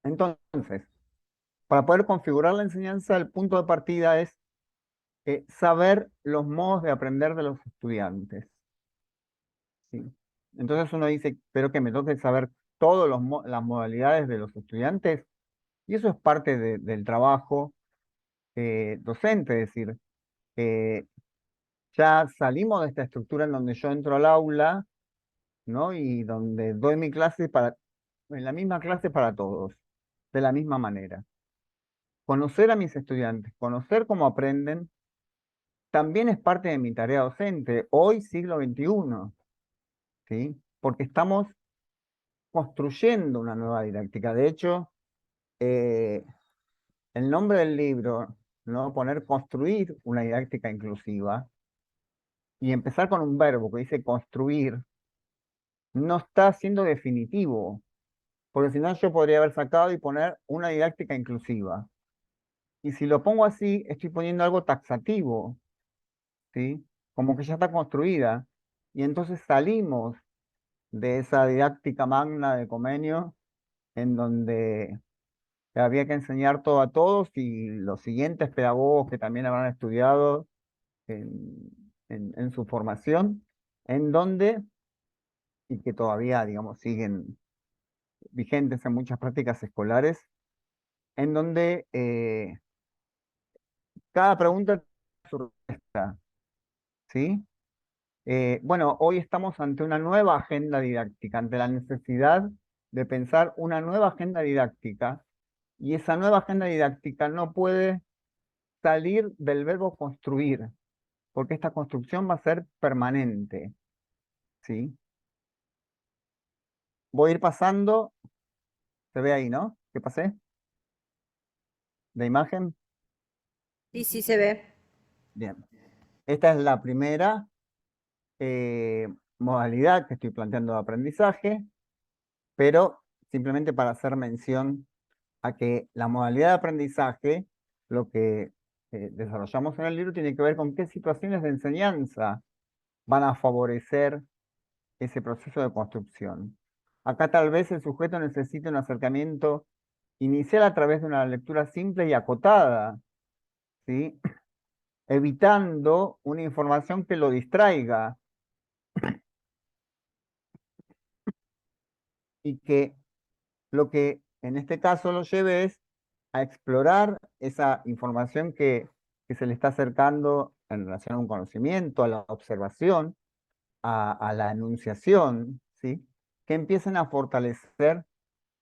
Entonces, para poder configurar la enseñanza, el punto de partida es saber los modos de aprender de los estudiantes, ¿sí? Entonces uno dice, pero que me toque saber todas las modalidades de los estudiantes, y eso es parte del trabajo docente, es decir, eh, ya salimos de esta estructura en donde yo entro al aula, ¿no? Y donde doy mi clase en la misma clase para todos, de la misma manera. Conocer a mis estudiantes, conocer cómo aprenden, también es parte de mi tarea docente, hoy siglo XXI, ¿sí? Porque estamos construyendo una nueva didáctica. De hecho, el nombre del libro, ¿no? Poner construir una didáctica inclusiva y empezar con un verbo que dice construir, no está siendo definitivo, porque si no yo podría haber sacado y poner una didáctica inclusiva. Y si lo pongo así, estoy poniendo algo taxativo, ¿sí? Como que ya está construida. Y entonces salimos de esa didáctica magna de Comenio, en donde había que enseñar todo a todos y los siguientes pedagogos que también habrán estudiado en su formación, en donde, y que todavía, digamos, siguen vigentes en muchas prácticas escolares, en donde cada pregunta tiene su respuesta, ¿sí? Bueno, hoy estamos ante una nueva agenda didáctica, ante la necesidad de pensar una nueva agenda didáctica, y esa nueva agenda didáctica no puede salir del verbo construir, porque esta construcción va a ser permanente, ¿sí? Voy a ir pasando, se ve ahí, ¿no? ¿Qué pasé? ¿De imagen? Sí, sí se ve. Bien. Esta es la primera modalidad que estoy planteando de aprendizaje, pero simplemente para hacer mención a que la modalidad de aprendizaje, lo que desarrollamos en el libro, tiene que ver con qué situaciones de enseñanza van a favorecer ese proceso de construcción. Acá tal vez el sujeto necesite un acercamiento inicial a través de una lectura simple y acotada, ¿sí? Evitando una información que lo distraiga y que lo que en este caso lo lleve es a explorar esa información que se le está acercando en relación a un conocimiento, a la observación, a la enunciación, ¿sí? Que empiecen a fortalecer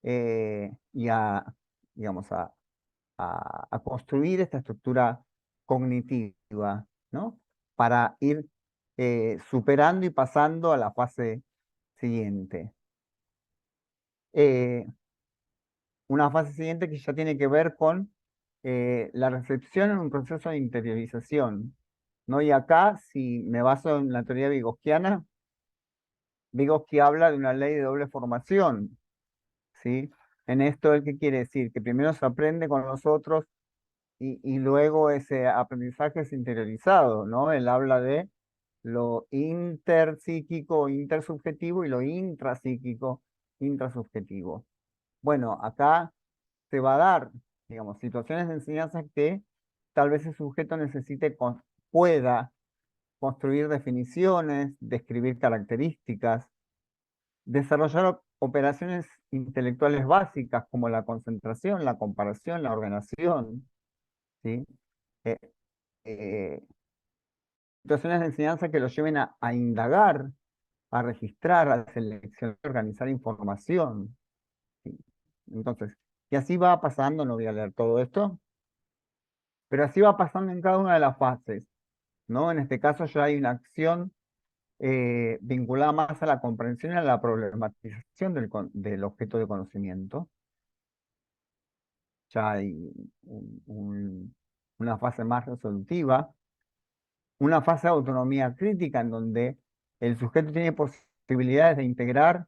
y a, digamos, a construir esta estructura cognitiva, ¿no? Para ir superando y pasando a la fase siguiente. Una fase siguiente que ya tiene que ver con la recepción en un proceso de interiorización, ¿no? Y acá, si me baso en la teoría vygotsquiana, Vygotsky habla de una ley de doble formación, ¿sí? En esto, ¿el qué quiere decir? Que primero se aprende con nosotros y luego ese aprendizaje es interiorizado, ¿no? Él habla de lo interpsíquico, intersubjetivo y lo intrapsíquico, intrasubjetivo. Bueno, acá se va a dar, digamos, situaciones de enseñanza que tal vez el sujeto necesite, pueda construir definiciones, describir características, desarrollar operaciones intelectuales básicas como la concentración, la comparación, la ordenación, ¿sí? Eh, eh, situaciones de enseñanza que lo lleven a indagar, a registrar, a seleccionar, a organizar información, ¿sí? Entonces, y así va pasando, no voy a leer todo esto, pero así va pasando en cada una de las fases, ¿no? En este caso ya hay una acción vinculada más a la comprensión y a la problematización del objeto de conocimiento. Ya hay una fase más resolutiva, una fase de autonomía crítica en donde el sujeto tiene posibilidades de integrar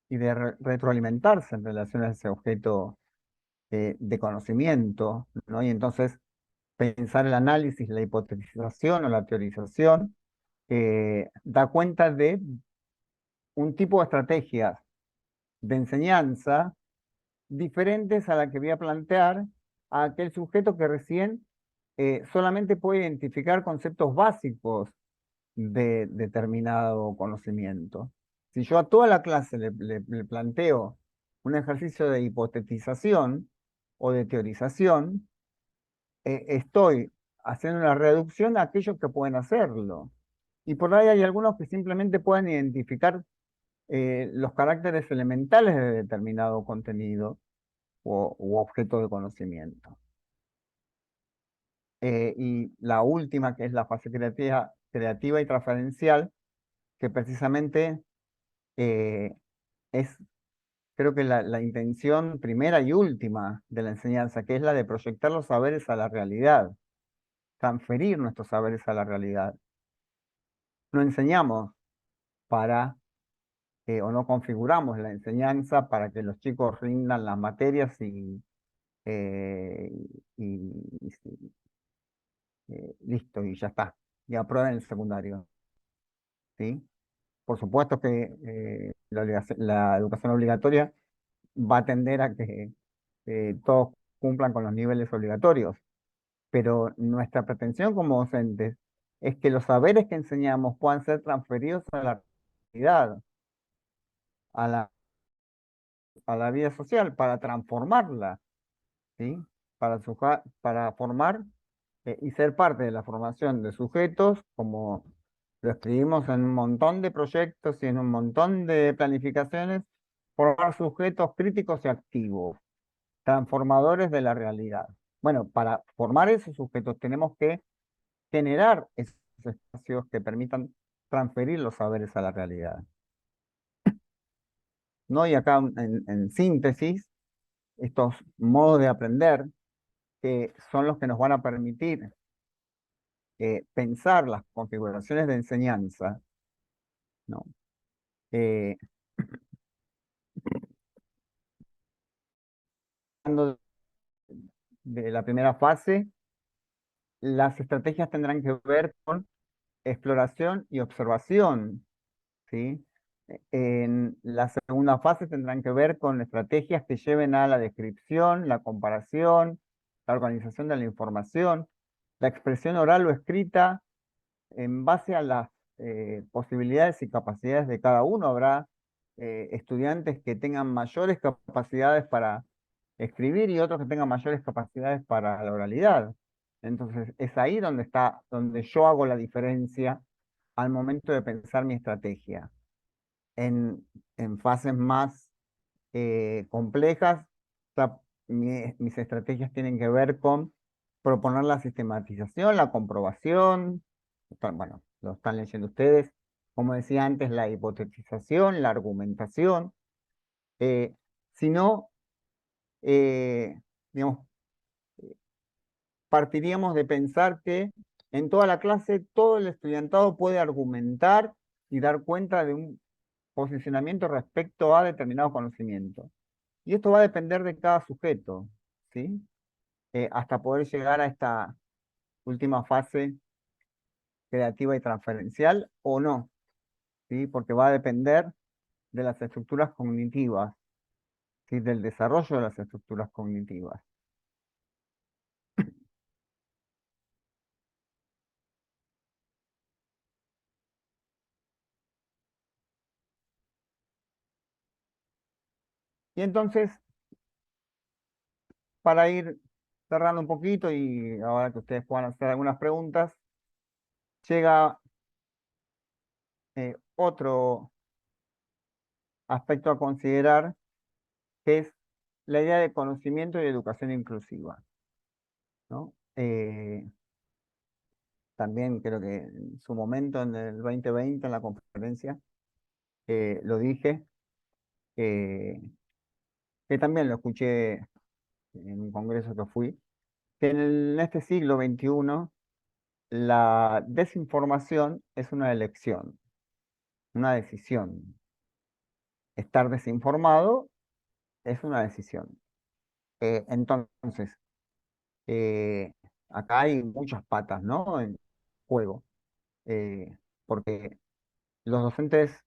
y de retroalimentarse en relación a ese objeto de conocimiento, ¿no? Y entonces pensar el análisis, la hipotetización o la teorización da cuenta de un tipo de estrategias de enseñanza diferentes a la que voy a plantear a aquel sujeto que recién solamente puede identificar conceptos básicos de determinado conocimiento. Si yo a toda la clase le planteo un ejercicio de hipotetización o de teorización, estoy haciendo una reducción a aquellos que pueden hacerlo. Y por ahí hay algunos que simplemente pueden identificar los caracteres elementales de determinado contenido u objeto de conocimiento. Y la última, que es la fase creativa y transferencial, que precisamente es creo que la intención primera y última de la enseñanza, que es la de proyectar los saberes a la realidad, transferir nuestros saberes a la realidad. No enseñamos para, o no configuramos la enseñanza para que los chicos rindan las materias eh, y listo, y ya está, y aprueben el secundario, ¿sí? Por supuesto que la educación obligatoria va a tender a que todos cumplan con los niveles obligatorios, pero nuestra pretensión como docentes es que los saberes que enseñamos puedan ser transferidos a la realidad, a la vida social, para transformarla, ¿sí? Para formar y ser parte de la formación de sujetos, como lo escribimos en un montón de proyectos y en un montón de planificaciones, formar sujetos críticos y activos, transformadores de la realidad. Bueno, para formar esos sujetos tenemos que generar esos espacios que permitan transferir los saberes a la realidad, ¿no? Y acá en síntesis, estos modos de aprender que son los que nos van a permitir pensar las configuraciones de enseñanza, ¿no? Eh, Hablando de la primera fase, las estrategias tendrán que ver con exploración y observación, ¿sí? En la segunda fase tendrán que ver con estrategias que lleven a la descripción, la comparación, la organización de la información, la expresión oral o escrita en base a las posibilidades y capacidades de cada uno. Habrá estudiantes que tengan mayores capacidades para escribir y otros que tengan mayores capacidades para la oralidad. Entonces, es ahí donde yo hago la diferencia al momento de pensar mi estrategia. En fases más complejas, mis estrategias tienen que ver con proponer la sistematización, la comprobación, bueno, lo están leyendo ustedes, como decía antes, la hipotetización, la argumentación, eh, sino, digamos, partiríamos de pensar que en toda la clase todo el estudiantado puede argumentar y dar cuenta de un posicionamiento respecto a determinado conocimiento. Y esto va a depender de cada sujeto, ¿sí? Hasta poder llegar a esta última fase creativa y transferencial o no, ¿sí? Porque va a depender de las estructuras cognitivas, ¿sí? Del desarrollo de las estructuras cognitivas. Y entonces, para ir cerrando un poquito y ahora que ustedes puedan hacer algunas preguntas, llega otro aspecto a considerar, que es la idea de conocimiento y educación inclusiva, ¿no? También creo que en su momento, en el 2020, en la conferencia, lo dije, eh, que también lo escuché en un congreso que fui, que en este siglo XXI la desinformación es una elección, una decisión. Estar desinformado es una decisión. Entonces, eh, acá hay muchas patas, ¿no? En juego, porque los docentes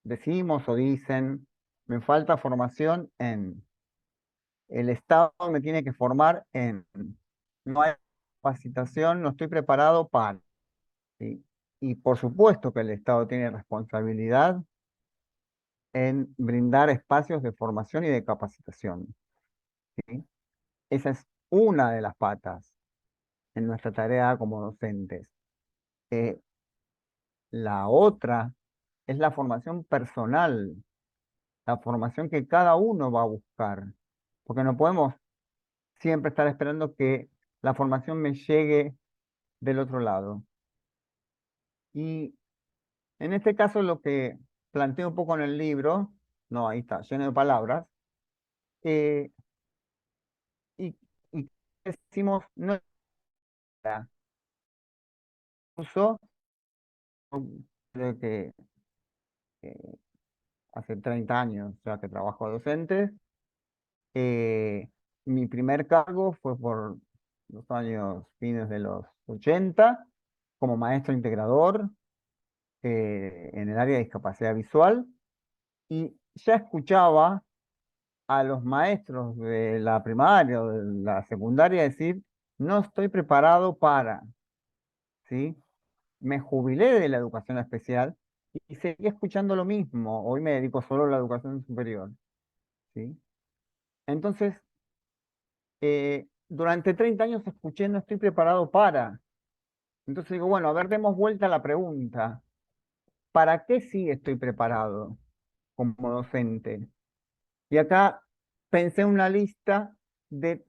decimos o dicen, me falta formación en, el Estado me tiene que formar en, no hay capacitación, no estoy preparado para, ¿sí? Y por supuesto que el Estado tiene responsabilidad en brindar espacios de formación y de capacitación, ¿sí? Esa es una de las patas en nuestra tarea como docentes. Eh, la otra es la formación personal, la formación que cada uno va a buscar, porque no podemos siempre estar esperando que la formación me llegue del otro lado. Y en este caso lo que planteo un poco en el libro no, ahí está, lleno de palabras, eh, y, y decimos, no, uso, creo que eh, hace 30 años ya que trabajo docente. Eh, Mi primer cargo fue por los años fines de los 80 como maestro integrador en el área de discapacidad visual, y ya escuchaba a los maestros de la primaria o de la secundaria decir, no estoy preparado para, ¿sí? Me jubilé de la educación especial y seguí escuchando lo mismo. Hoy me dedico solo a la educación superior, ¿sí? Entonces, durante 30 años escuché, no estoy preparado para. Entonces digo, bueno, a ver, demos vuelta a la pregunta. ¿Para qué sí estoy preparado como docente? Y acá pensé en una lista de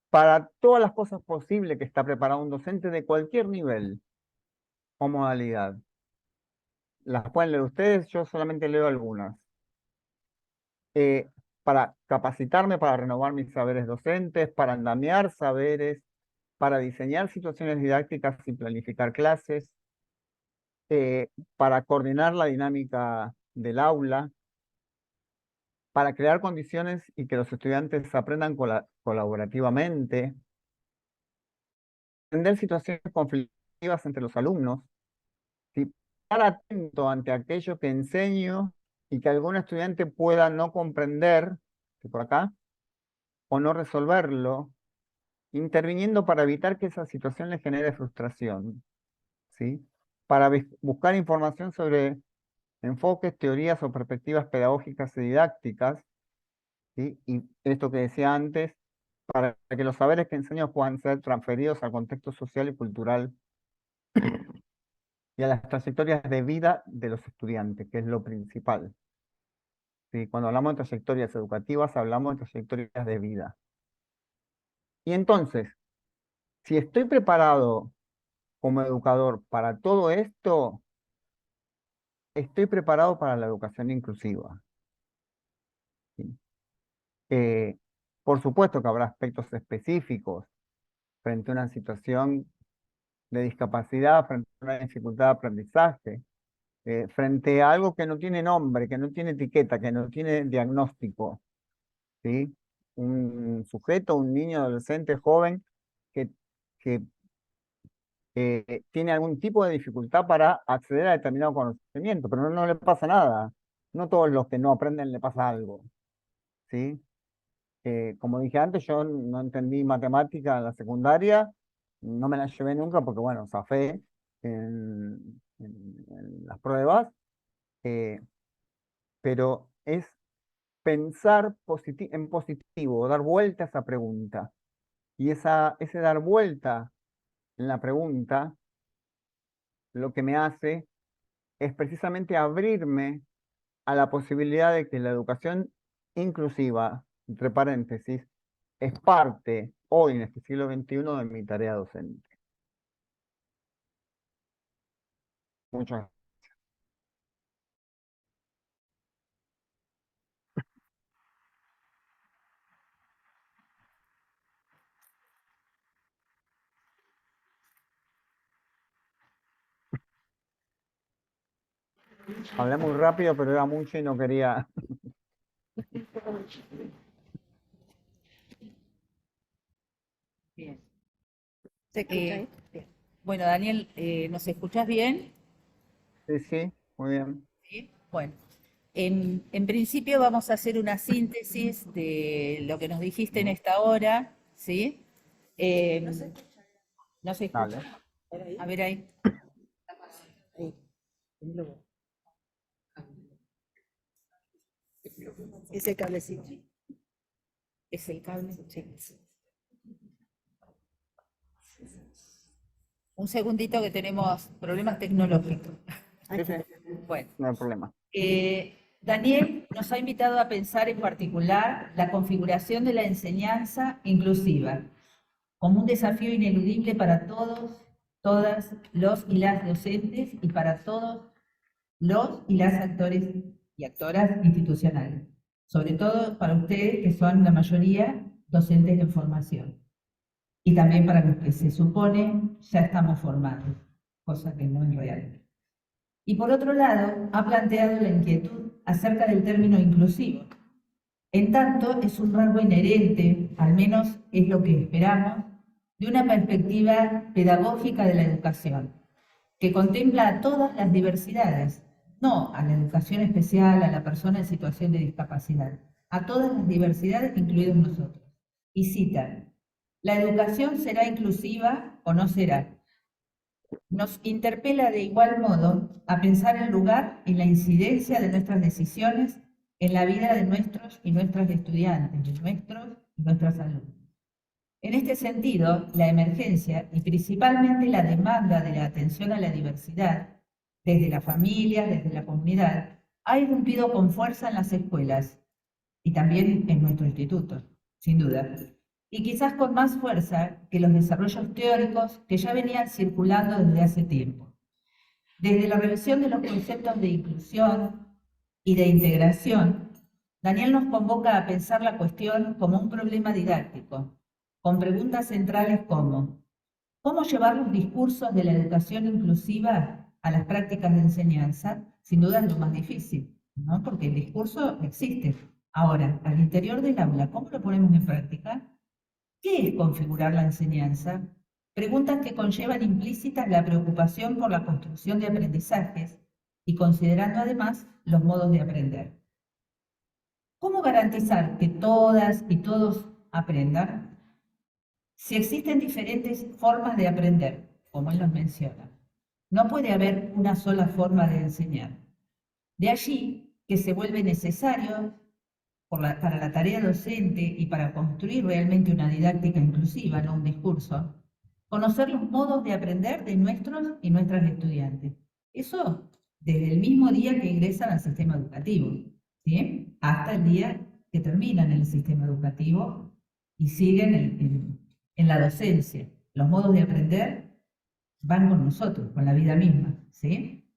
para todas las cosas posibles que está preparado un docente de cualquier nivel o modalidad. Las pueden leer ustedes, yo solamente leo algunas. Eh, para capacitarme, para renovar mis saberes docentes, para andamiar saberes, para diseñar situaciones didácticas y planificar clases, eh, para coordinar la dinámica del aula, para crear condiciones y que los estudiantes aprendan colaborativamente, entender situaciones conflictivas entre los alumnos, ¿sí? Estar atento ante aquello que enseño y que algún estudiante pueda no comprender, que por acá, o no resolverlo, interviniendo para evitar que esa situación le genere frustración, ¿sí? Para buscar información sobre enfoques, teorías o perspectivas pedagógicas y didácticas, ¿sí? Y esto que decía antes, para que los saberes que enseño puedan ser transferidos al contexto social y cultural y a las trayectorias de vida de los estudiantes, que es lo principal. ¿Sí? Cuando hablamos de trayectorias educativas, hablamos de trayectorias de vida. Y entonces, si estoy preparado como educador para todo esto, estoy preparado para la educación inclusiva. ¿Sí? Eh, por supuesto que habrá aspectos específicos frente a una situación de discapacidad, frente a una dificultad de aprendizaje, frente a algo que no tiene nombre, que no tiene etiqueta, que no tiene diagnóstico, ¿sí? Un sujeto, un niño, adolescente, joven, que, que tiene algún tipo de dificultad para acceder a determinado conocimiento, pero no le pasa nada. No todos los que no aprenden le pasa algo, ¿sí? Como dije antes, yo no entendí matemática en la secundaria, no me la llevé nunca porque, bueno, zafé en las pruebas, eh, pero es pensar en positivo, dar vuelta a esa pregunta. Y ese dar vuelta en la pregunta, lo que me hace es precisamente abrirme a la posibilidad de que la educación inclusiva, entre paréntesis, es parte hoy en este siglo XXI de mi tarea docente. Muchas gracias. Hablé muy rápido, pero era mucho y no quería. Bien. ¿Se escucha ahí? Bueno, Daniel, ¿nos escuchás bien? Sí, sí, muy bien. Sí. Bueno, en principio vamos a hacer una síntesis de lo que nos dijiste en esta hora, ¿sí? No se escucha. Dale. A ver ahí. Ese cablecito. Es el cable. Sí. Un segundito que tenemos problemas tecnológicos. Sí, sí, Bueno, no hay problema. Daniel nos ha invitado a pensar en particular la configuración de la enseñanza inclusiva como un desafío ineludible para todos, todas, los y las docentes y para todos los y las actores y actoras institucionales, sobre todo para ustedes que son la mayoría docentes en formación, y también para los que se supone ya estamos formados, cosa que no es real. Y por otro lado, ha planteado la inquietud acerca del término inclusivo. En tanto, es un rasgo inherente, al menos es lo que esperamos, de una perspectiva pedagógica de la educación, que contempla a todas las diversidades, no a la educación especial, a la persona en situación de discapacidad, a todas las diversidades, incluidos nosotros. Y cita, ¿la educación será inclusiva o no será? Nos interpela de igual modo a pensar el lugar y la incidencia de nuestras decisiones en la vida de nuestros y nuestras estudiantes, de nuestros y nuestras alumnos. En este sentido, la emergencia y principalmente la demanda de la atención a la diversidad, desde la familia, desde la comunidad, ha irrumpido con fuerza en las escuelas y también en nuestro instituto, sin duda. Y quizás con más fuerza que los desarrollos teóricos que ya venían circulando desde hace tiempo. Desde la revisión de los conceptos de inclusión y de integración, Daniel nos convoca a pensar la cuestión como un problema didáctico, con preguntas centrales como ¿cómo llevar los discursos de la educación inclusiva a las prácticas de enseñanza? Sin duda es lo más difícil, ¿no? Porque el discurso existe. Ahora, al interior del aula, ¿cómo lo ponemos en práctica? ¿Qué es configurar la enseñanza? Preguntas que conllevan implícitas la preocupación por la construcción de aprendizajes y considerando además los modos de aprender. ¿Cómo garantizar que todas y todos aprendan? Si existen diferentes formas de aprender, como él nos menciona, no puede haber una sola forma de enseñar. De allí que se vuelve necesario para la tarea docente y para construir realmente una didáctica inclusiva, no un discurso, conocer los modos de aprender de nuestros y nuestras estudiantes. Eso desde el mismo día que ingresan al sistema educativo, ¿sí? Hasta el día que terminan en el sistema educativo y siguen en la docencia. Los modos de aprender van con nosotros, con la vida misma, ¿sí?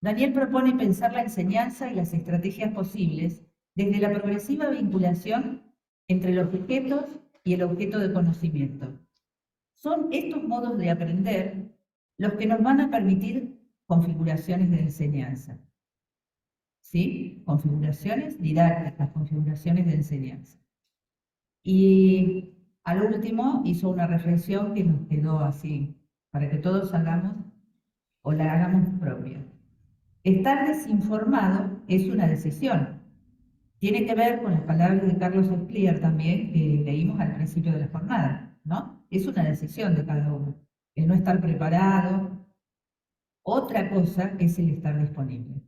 Daniel propone pensar la enseñanza y las estrategias posibles desde la progresiva vinculación entre los sujetos y el objeto de conocimiento. Son estos modos de aprender los que nos van a permitir configuraciones de enseñanza. ¿Sí? Configuraciones didácticas, configuraciones de enseñanza. Y al último hizo una reflexión que nos quedó así, para que todos hagamos o la hagamos propia. Estar desinformado es una decisión. Tiene que ver con las palabras de Carlos Esplier también, que leímos al principio de la jornada, ¿no? Es una decisión de cada uno, el no estar preparado. Otra cosa es el estar disponible.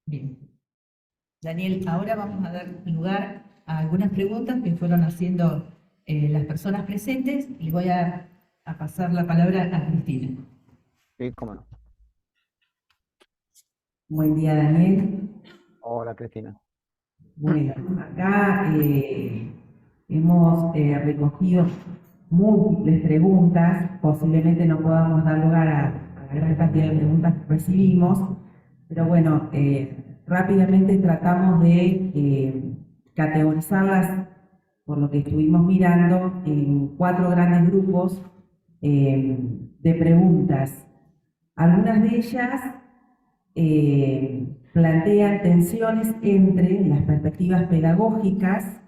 Bien. Daniel, ahora vamos a dar lugar a algunas preguntas que fueron haciendo las personas presentes. Le voy a pasar la palabra a Cristina. Sí, cómo no. Buen día, Daniel. Hola, Cristina. Bueno, acá hemos recogido múltiples preguntas. Posiblemente no podamos dar lugar a la gran cantidad de preguntas que recibimos, pero bueno, rápidamente tratamos de categorizarlas por lo que estuvimos mirando en 4 grandes grupos de preguntas. Algunas de ellas plantean tensiones entre las perspectivas pedagógicas,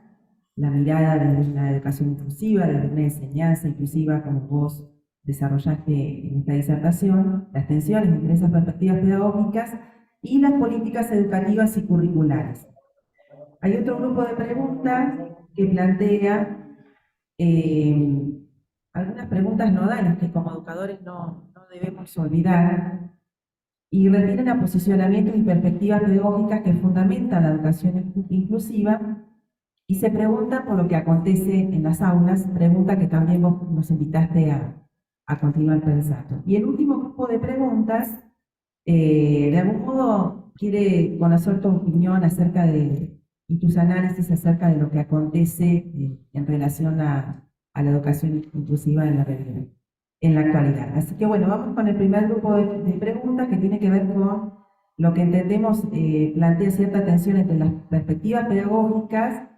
la mirada de una educación inclusiva, de una enseñanza inclusiva, como vos desarrollaste en esta disertación, las tensiones entre esas perspectivas pedagógicas y las políticas educativas y curriculares. Hay otro grupo de preguntas que plantea algunas preguntas nodales que como educadores no debemos olvidar, y refieren a posicionamientos y perspectivas pedagógicas que fundamentan la educación inclusiva y se pregunta por lo que acontece en las aulas, pregunta que también vos nos invitaste a continuar pensando. Y el último grupo de preguntas, de algún modo, quiere conocer tu opinión acerca de, y tus análisis acerca de lo que acontece en relación a la educación inclusiva en la actualidad. Así que bueno, vamos con el primer grupo de preguntas que tiene que ver con lo que entendemos plantea cierta tensión entre las perspectivas pedagógicas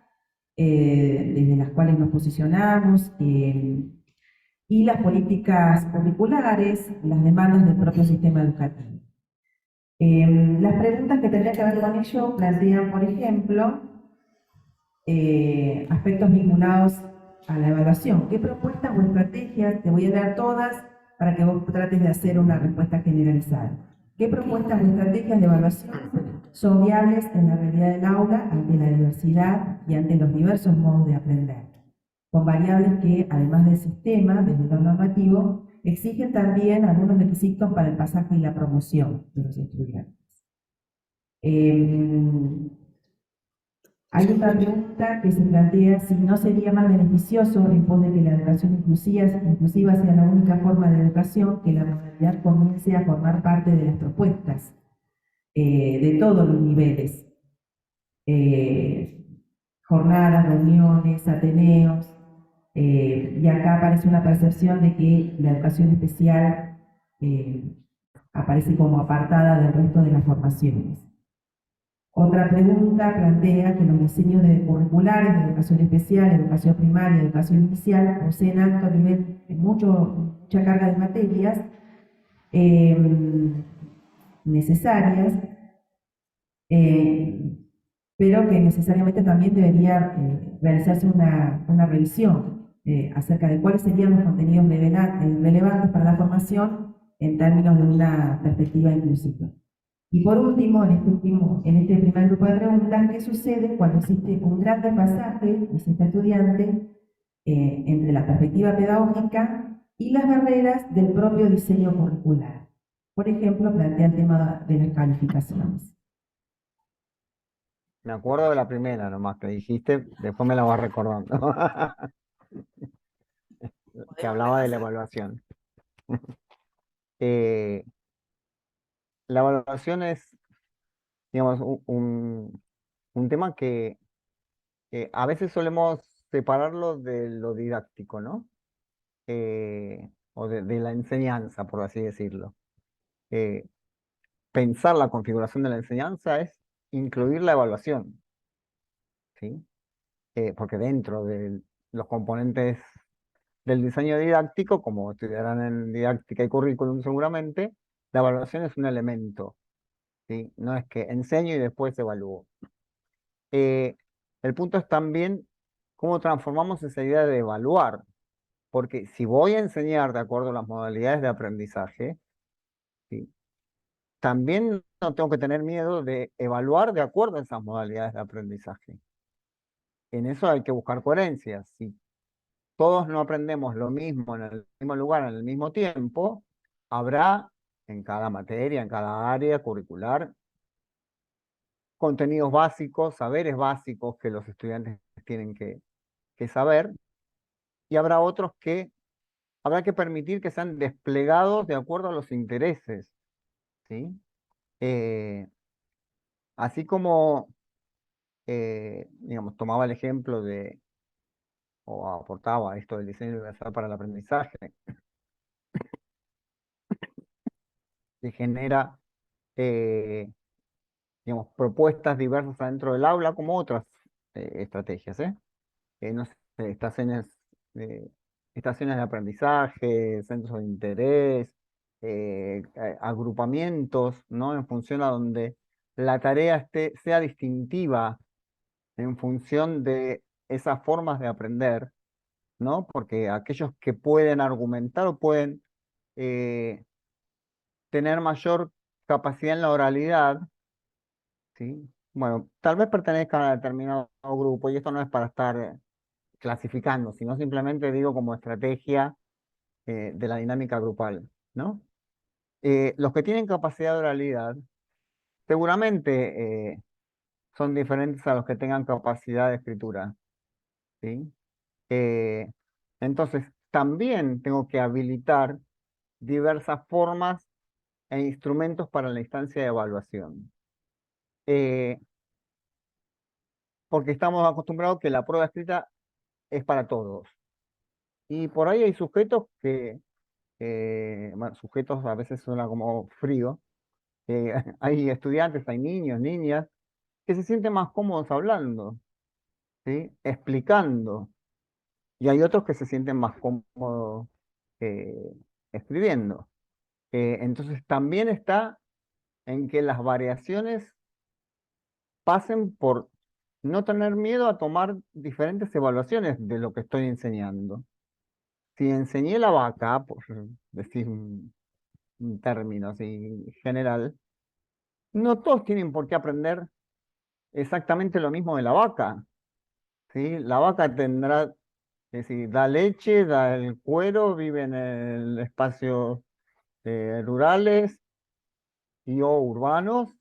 desde las cuales nos posicionamos y las políticas curriculares, las demandas del propio sistema educativo. Las preguntas que tendrían que ver con ello plantean, por ejemplo, aspectos vinculados a la evaluación. ¿Qué propuestas o estrategias? Te voy a dar todas para que vos trates de hacer una respuesta generalizada. ¿Qué propuestas o estrategias de evaluación son viables en la realidad del aula ante la diversidad y ante los diversos modos de aprender? Con variables que, además del sistema, desde lo normativo, exigen también algunos requisitos para el pasaje y la promoción de los estudiantes. Hay otra pregunta que se plantea si no sería más beneficioso, en pos de que la educación inclusiva sea la única forma de educación, que la modalidad comience a formar parte de las propuestas de todos los niveles. Jornadas, reuniones, ateneos, y acá aparece una percepción de que la educación especial aparece como apartada del resto de las formaciones. Otra pregunta plantea que los diseños curriculares de educación especial, educación primaria, educación inicial poseen alto nivel, mucha carga de materias necesarias, pero que necesariamente también debería realizarse una revisión acerca de cuáles serían los contenidos relevantes para la formación en términos de una perspectiva inclusiva. Y por último, en este primer grupo de preguntas, ¿qué sucede cuando existe un gran desfasaje, dice este estudiante, entre la perspectiva pedagógica y las barreras del propio diseño curricular? Por ejemplo, plantea el tema de las calificaciones. Me acuerdo de la primera nomás que dijiste, después me la vas recordando. Que hablaba de la evaluación. Eh, la evaluación es, digamos, un tema que a veces solemos separarlo de lo didáctico, ¿no? O de la enseñanza, por así decirlo. Pensar la configuración de la enseñanza es incluir la evaluación, ¿sí? Porque dentro de los componentes del diseño didáctico, como estudiarán en didáctica y currículum seguramente, la evaluación es un elemento, ¿sí? No es que enseño y después evalúo. El punto es también cómo transformamos esa idea de evaluar, porque si voy a enseñar de acuerdo a las modalidades de aprendizaje, ¿sí? También no tengo que tener miedo de evaluar de acuerdo a esas modalidades de aprendizaje. En eso hay que buscar coherencia. Si todos no aprendemos lo mismo en el mismo lugar, en el mismo tiempo, habrá en cada materia, en cada área curricular, contenidos básicos, saberes básicos que los estudiantes tienen que saber, y habrá otros que habrá que permitir que sean desplegados de acuerdo a los intereses, ¿sí? Así como, digamos, tomaba el ejemplo de, o aportaba esto del diseño universal para el aprendizaje, que genera, digamos, propuestas diversas adentro del aula, como otras estrategias, no sé, eh, estaciones de aprendizaje, centros de interés, agrupamientos, ¿no? En función a donde la tarea sea distintiva en función de esas formas de aprender, ¿no? Porque aquellos que pueden argumentar o pueden eh, tener mayor capacidad en la oralidad, ¿sí? Bueno, tal vez pertenezcan a determinado grupo, y esto no es para estar clasificando, sino simplemente digo como estrategia de la dinámica grupal, ¿no? Los que tienen capacidad de oralidad seguramente son diferentes a los que tengan capacidad de escritura, ¿sí? Eh, entonces, también tengo que habilitar diversas formas e instrumentos para la instancia de evaluación. Eh, Porque estamos acostumbrados que la prueba escrita es para todos. Y por ahí hay sujetos que, bueno, sujetos a veces suena como frío, Hay estudiantes, hay niños, niñas, que se sienten más cómodos hablando, ¿sí? Explicando, y hay otros que se sienten más cómodos eh, escribiendo. Entonces también está en que las variaciones pasen por no tener miedo a tomar diferentes evaluaciones de lo que estoy enseñando. Si enseñé la vaca, por decir un término así general, no todos tienen por qué aprender exactamente lo mismo de la vaca, ¿sí? La vaca tendrá, es decir, da leche, da el cuero, vive en el espacios rurales y o urbanos,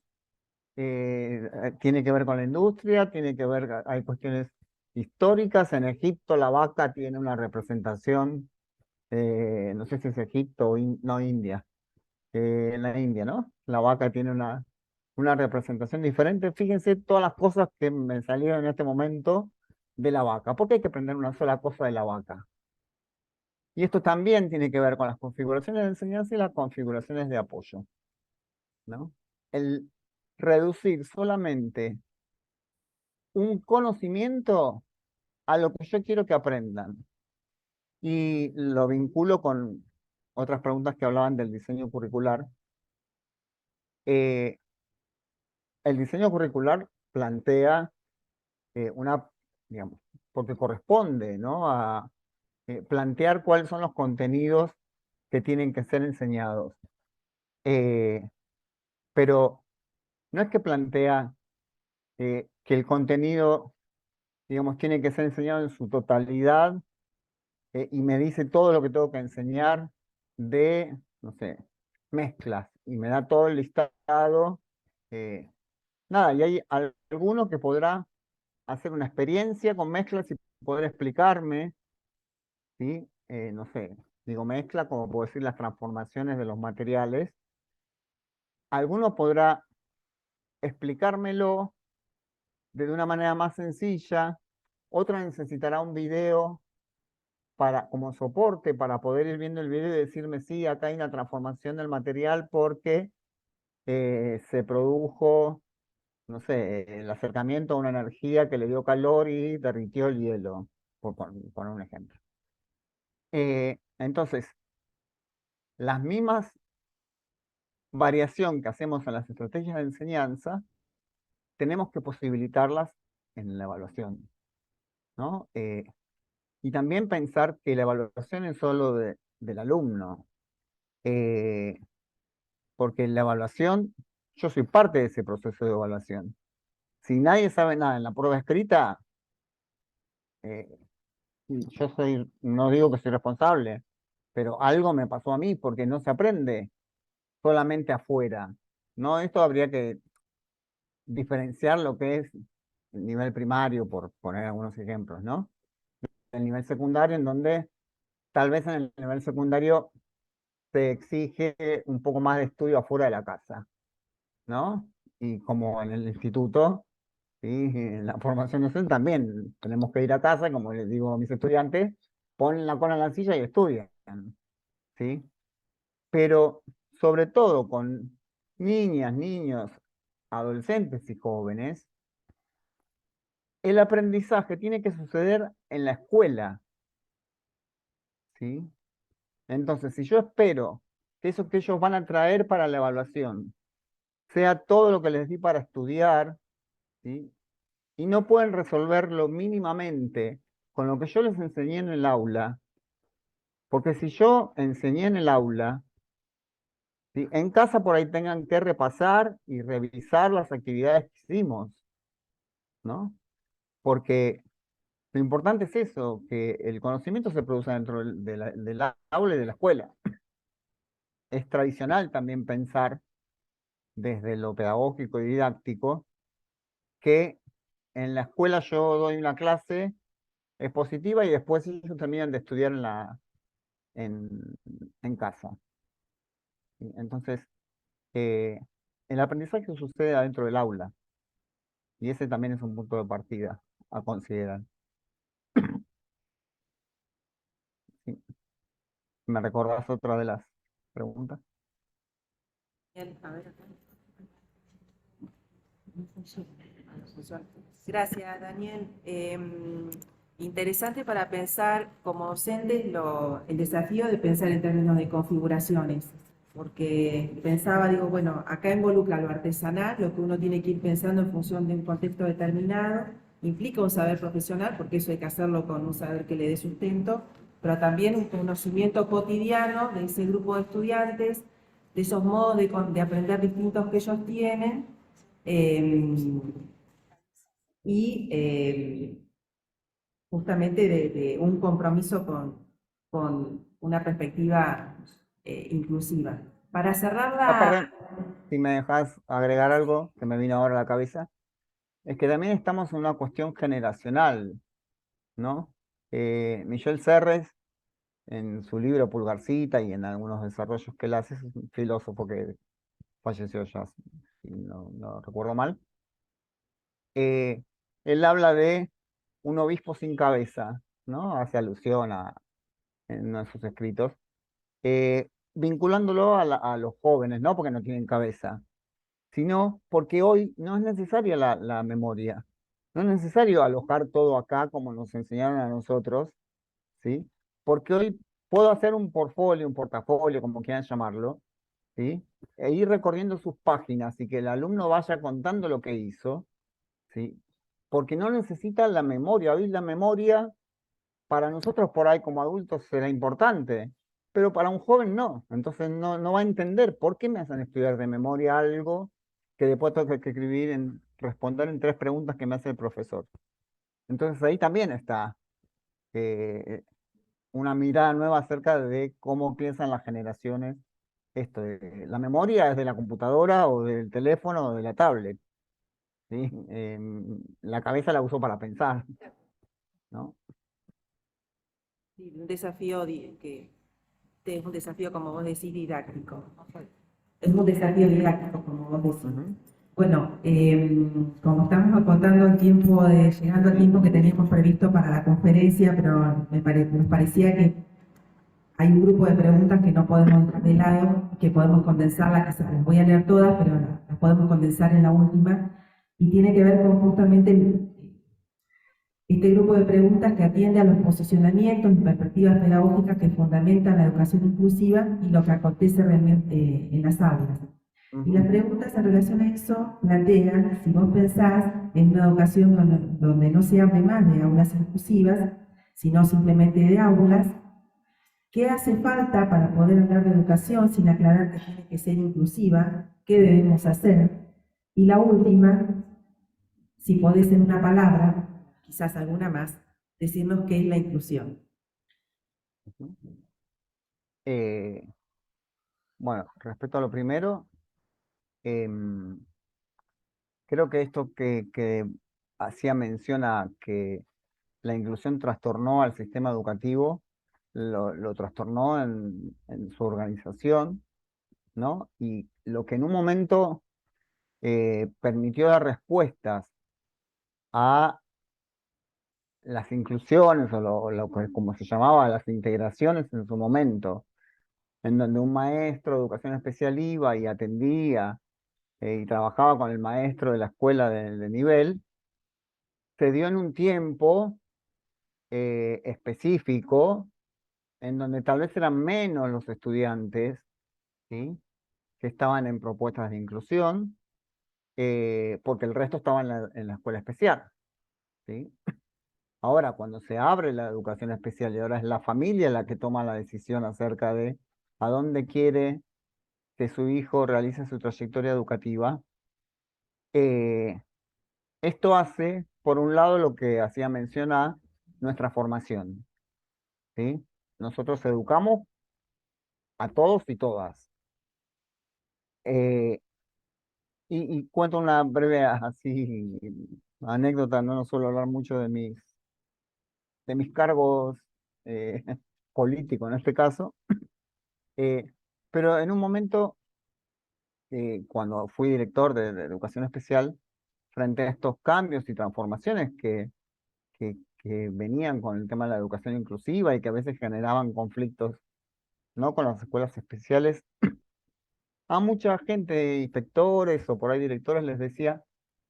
tiene que ver con la industria, tiene que ver, hay cuestiones históricas. En Egipto la vaca tiene una representación, no sé si es Egipto o no India, en la India, ¿no? La vaca tiene una representación diferente. Fíjense todas las cosas que me salieron en este momento de la vaca. ¿Por qué hay que aprender una sola cosa de la vaca? Y esto también tiene que ver con las configuraciones de enseñanza y las configuraciones de apoyo, ¿no? El reducir solamente un conocimiento a lo que yo quiero que aprendan. Y lo vinculo con otras preguntas que hablaban del diseño curricular. Eh, el diseño curricular plantea una, digamos, porque corresponde, ¿no? A plantear cuáles son los contenidos que tienen que ser enseñados. Eh, pero no es que plantea que el contenido, digamos, tiene que ser enseñado en su totalidad, y me dice todo lo que tengo que enseñar de, no sé, mezclas, y me da todo el listado. eh, Nada, y hay alguno que podrá hacer una experiencia con mezclas y poder explicarme, ¿sí? No sé, digo mezcla, como puedo decir, las transformaciones de los materiales. Alguno podrá explicármelo de una manera más sencilla, otro necesitará un video como soporte para poder ir viendo el video y decirme, sí, acá hay una transformación del material porque se produjo, no sé, el acercamiento a una energía que le dio calor y derritió el hielo, por poner un ejemplo. Entonces, las mismas variación que hacemos en las estrategias de enseñanza, tenemos que posibilitarlas en la evaluación, ¿no? Y también pensar que la evaluación es solo del alumno, eh, porque la evaluación, yo soy parte de ese proceso de evaluación. Si nadie sabe nada en la prueba escrita, eh, y yo no digo que soy responsable, pero algo me pasó a mí porque no se aprende solamente afuera, ¿no? Esto habría que diferenciar lo que es el nivel primario, por poner algunos ejemplos, ¿no? El nivel secundario, en donde tal vez en el nivel secundario se exige un poco más de estudio afuera de la casa, ¿no? Y como en el instituto, ¿sí? En la formación docente también tenemos que ir a casa, como les digo a mis estudiantes, ponen la cola en la silla y estudian, ¿sí? Pero sobre todo con niñas, niños, adolescentes y jóvenes, el aprendizaje tiene que suceder en la escuela, ¿sí? Entonces, si yo espero que eso que ellos van a traer para la evaluación sea todo lo que les di para estudiar, ¿sí? Y no pueden resolverlo mínimamente con lo que yo les enseñé en el aula, porque si yo enseñé en el aula, ¿sí? En casa por ahí tengan que repasar y revisar las actividades que hicimos, ¿no? Porque lo importante es eso, que el conocimiento se produce dentro del aula y de la escuela. Es tradicional también pensar desde lo pedagógico y didáctico que en la escuela yo doy una clase expositiva y después ellos terminan de estudiar en, en casa. ¿Sí? Entonces, eh, el aprendizaje sucede adentro del aula y ese también es un punto de partida a considerar. ¿Sí? ¿Me recordás otra de las preguntas? Bien, a ver acá. Gracias, Daniel. Interesante para pensar como docentes el desafío de pensar en términos de configuraciones, porque pensaba, digo, bueno, acá involucra lo artesanal, lo que uno tiene que ir pensando en función de un contexto determinado, implica un saber profesional, porque eso hay que hacerlo con un saber que le dé sustento, pero también un conocimiento cotidiano de ese grupo de estudiantes, de esos modos de aprender distintos que ellos tienen, y justamente de un compromiso con una perspectiva inclusiva. Para cerrar Ah, la... perdón, si me dejas agregar algo que me vino ahora a la cabeza, es que también estamos en una cuestión generacional, ¿no? Michel Serres, en su libro Pulgarcita y en algunos desarrollos que él hace, es un filósofo que falleció ya, si no recuerdo mal. Él habla de un obispo sin cabeza, ¿no? Hace alusión en uno de sus escritos, vinculándolo a los jóvenes, no porque no tienen cabeza, sino porque hoy no es necesaria la memoria. No es necesario alojar todo acá como nos enseñaron a nosotros, ¿sí? Porque hoy puedo hacer un portfolio, un portafolio, como quieran llamarlo, ¿sí? E ir recorriendo sus páginas y que el alumno vaya contando lo que hizo, ¿sí? Porque no necesita la memoria. Hoy la memoria, para nosotros por ahí como adultos será importante, pero para un joven no. Entonces no va a entender por qué me hacen estudiar de memoria algo que después tengo que escribir, responder en 3 preguntas que me hace el profesor. Entonces ahí también está una mirada nueva acerca de cómo piensan las generaciones. Esto la memoria es de la computadora o del teléfono o de la tablet, ¿sí? La cabeza la uso para pensar, ¿no? Sí, un desafío que es un desafío, como vos decís, didáctico. Es un desafío didáctico, como vos decís. Ujú. Bueno, como estamos acotando el tiempo, llegando al tiempo que teníamos previsto para la conferencia, pero nos parecía que hay un grupo de preguntas que no podemos dejar de lado, que podemos condensarlas, quizás las voy a leer todas, pero las podemos condensar en la última, y tiene que ver con justamente este grupo de preguntas que atiende a los posicionamientos y perspectivas pedagógicas que fundamentan la educación inclusiva y lo que acontece realmente en las aulas. Y las preguntas en relación a eso plantean, si vos pensás en una educación donde no se hable más de aulas inclusivas, sino simplemente de aulas, ¿qué hace falta para poder hablar de educación sin aclarar que tiene que ser inclusiva? ¿Qué debemos hacer? Y la última, si podés en una palabra, quizás alguna más, decirnos qué es la inclusión. Ujú. Eh, bueno, respecto a lo primero, em, creo que esto que hacía mención a que la inclusión trastornó al sistema educativo, lo trastornó en su organización, ¿no? Y lo que en un momento permitió dar respuestas a las inclusiones o lo que como se llamaba las integraciones en su momento, en donde un maestro de educación especial iba y atendía y trabajaba con el maestro de la escuela de nivel, se dio en un tiempo específico en donde tal vez eran menos los estudiantes, ¿sí? Que estaban en propuestas de inclusión, porque el resto estaba en la escuela especial, ¿sí? Ahora, cuando se abre la educación especial y ahora es la familia la que toma la decisión acerca de a dónde quiere que su hijo realice su trayectoria educativa, eh, esto hace, por un lado, lo que hacía mención a nuestra formación, ¿sí? Nosotros educamos a todos y todas. Eh, y cuento una breve así anécdota, no suelo hablar mucho de mis cargos eh, políticos en este caso, eh, pero en un momento, cuando fui director de educación especial, frente a estos cambios y transformaciones que venían con el tema de la educación inclusiva y que a veces generaban conflictos, ¿no? Con las escuelas especiales, a mucha gente, inspectores o por ahí directores les decía,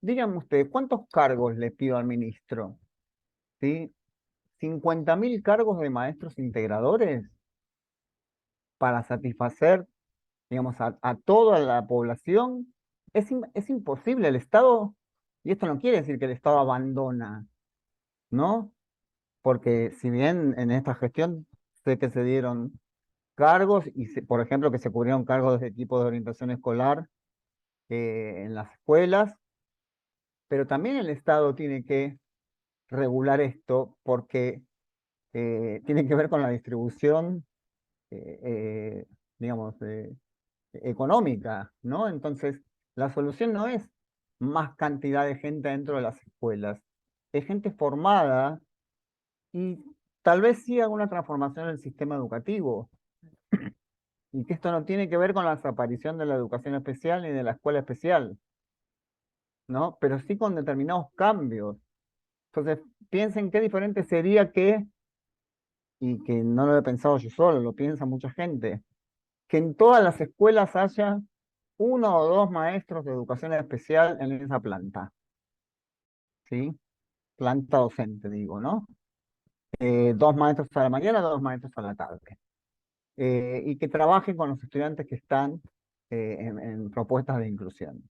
díganme ustedes, ¿cuántos cargos le pido al ministro? ¿Sí? 50.000 cargos de maestros integradores para satisfacer, digamos, a toda la población. Es imposible. El Estado, y esto no quiere decir que el Estado abandona, ¿no? Porque si bien en esta gestión sé que se dieron cargos y, por ejemplo, que se cubrieron cargos de equipo de orientación escolar en las escuelas, pero también el Estado tiene que regular esto porque tiene que ver con la distribución, eh, eh, digamos, económica, ¿no? Entonces, la solución no es más cantidad de gente dentro de las escuelas, es gente formada y tal vez sí alguna transformación en el sistema educativo, y que esto no tiene que ver con la desaparición de la educación especial ni de la escuela especial, ¿no? Pero sí con determinados cambios. Entonces, piensen qué diferente sería que, y que no lo he pensado yo solo, lo piensa mucha gente, que en todas las escuelas haya uno o dos maestros de educación especial en esa planta, ¿sí? Planta docente, digo, ¿no? Dos maestros a la mañana, dos maestros a la tarde. Y que trabajen con los estudiantes que están en propuestas de inclusión.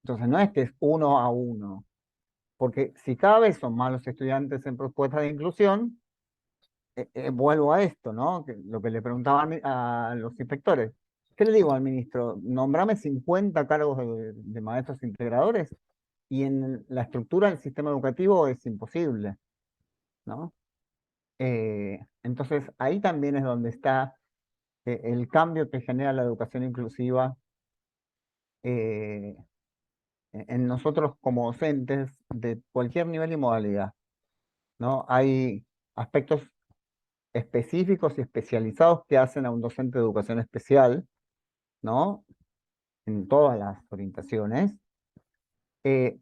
Entonces, no es que es uno a uno, porque si cada vez son más los estudiantes en propuestas de inclusión, vuelvo a esto, ¿no? Lo que le preguntaba a los inspectores. ¿Qué le digo al ministro? Nombrame 50 cargos de maestros integradores y en la estructura del sistema educativo es imposible, ¿no? Entonces ahí también es donde está el cambio que genera la educación inclusiva eh, en nosotros como docentes de cualquier nivel y modalidad, ¿no? Hay aspectos específicos y especializados que hacen a un docente de educación especial, ¿no? En todas las orientaciones,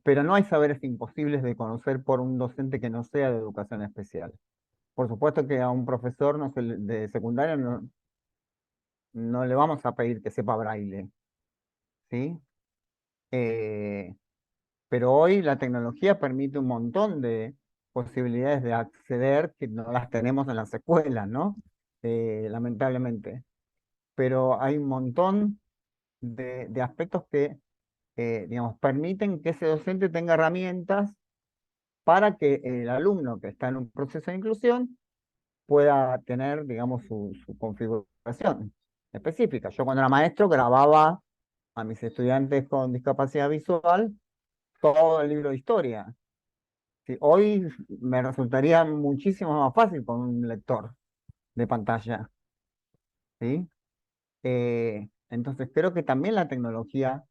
pero no hay saberes imposibles de conocer por un docente que no sea de educación especial. Por supuesto que a un profesor de secundaria no le vamos a pedir que sepa braille, ¿sí? Eh, pero hoy la tecnología permite un montón de posibilidades de acceder que no las tenemos en las escuelas, ¿no? Lamentablemente. Pero hay un montón de aspectos que, digamos, permiten que ese docente tenga herramientas para que el alumno que está en un proceso de inclusión pueda tener, digamos, su configuración específica. Yo cuando era maestro grababa a mis estudiantes con discapacidad visual todo el libro de historia. Sí, hoy me resultaría muchísimo más fácil con un lector de pantalla, ¿sí? Entonces creo que también la tecnología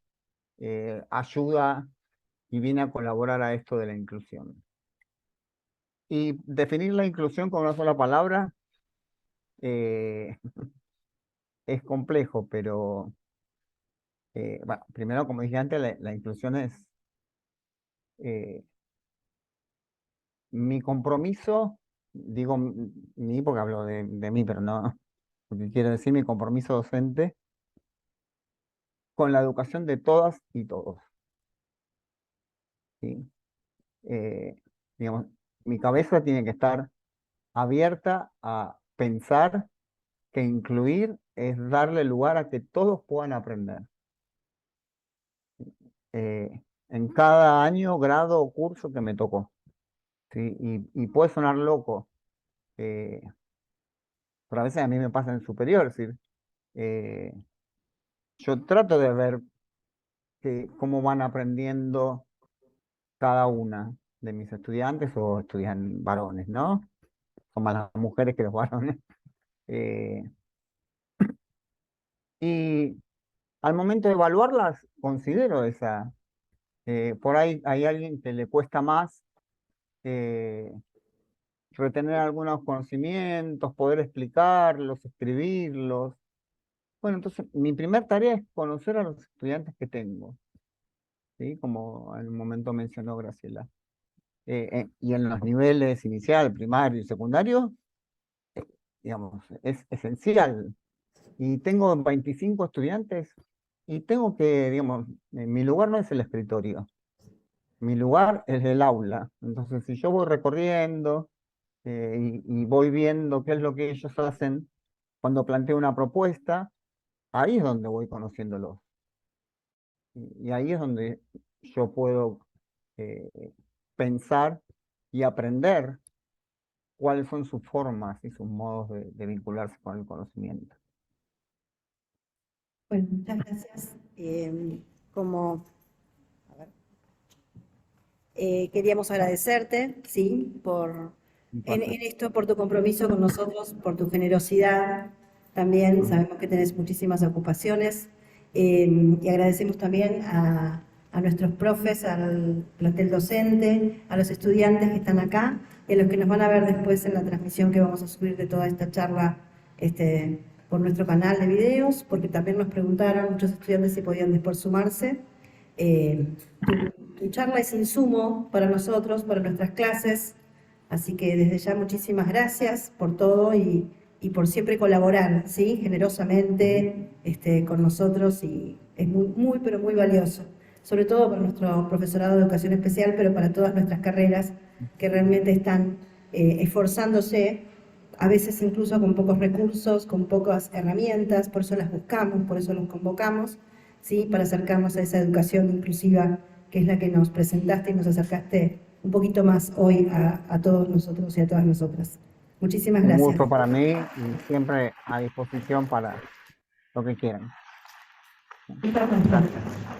ayuda y viene a colaborar a esto de la inclusión. Y definir la inclusión con una sola palabra eh, es complejo, pero bueno, primero, como dije antes, la inclusión es mi compromiso, digo mí porque hablo de mí, pero no, porque quiero decir mi compromiso docente con la educación de todas y todos, ¿sí? Eh, digamos, mi cabeza tiene que estar abierta a pensar que incluir es darle lugar a que todos puedan aprender. En cada año, grado o curso que me tocó, ¿sí? Y puede sonar loco, eh, pero a veces a mí me pasa en superior, es decir, eh, yo trato de ver cómo van aprendiendo cada una de mis estudiantes o estudian varones, ¿no? Son más las mujeres que los varones. Eh, y al momento de evaluarlas, considero esa. Por ahí hay alguien que le cuesta más eh, retener algunos conocimientos, poder explicarlos, escribirlos. Bueno, entonces mi primer tarea es conocer a los estudiantes que tengo, ¿sí? Como en un momento mencionó Graciela. Y en los niveles inicial, primario y secundario, digamos, es esencial. Y tengo 25 estudiantes y tengo que, digamos, mi lugar no es el escritorio. Mi lugar es el aula. Entonces, si yo voy recorriendo y voy viendo qué es lo que ellos hacen cuando planteo una propuesta, ahí es donde voy conociéndolos. Y ahí es donde yo puedo eh, pensar y aprender cuáles son sus formas y sus modos de vincularse con el conocimiento. Bueno, muchas gracias. Como a ver, queríamos agradecerte, sí, en esto, por tu compromiso con nosotros, por tu generosidad. También sabemos que tenés muchísimas ocupaciones, y agradecemos también a nuestros profes, al plantel docente, a los estudiantes que están acá y a los que nos van a ver después en la transmisión que vamos a subir de toda esta charla por nuestro canal de videos, porque también nos preguntaron muchos estudiantes si podían después sumarse. Tu charla es insumo para nosotros, para nuestras clases, así que desde ya muchísimas gracias por todo y por siempre colaborar, ¿sí? Generosamente con nosotros, y es muy, pero muy valioso, sobre todo para nuestro profesorado de educación especial, pero para todas nuestras carreras que realmente están esforzándose, a veces incluso con pocos recursos, con pocas herramientas, por eso las buscamos, por eso los convocamos, ¿sí? Para acercarnos a esa educación inclusiva que es la que nos presentaste y nos acercaste un poquito más hoy a todos nosotros y a todas nosotras. Muchísimas Un gracias. gusto para mí y siempre a disposición para lo que quieran. Muchas gracias.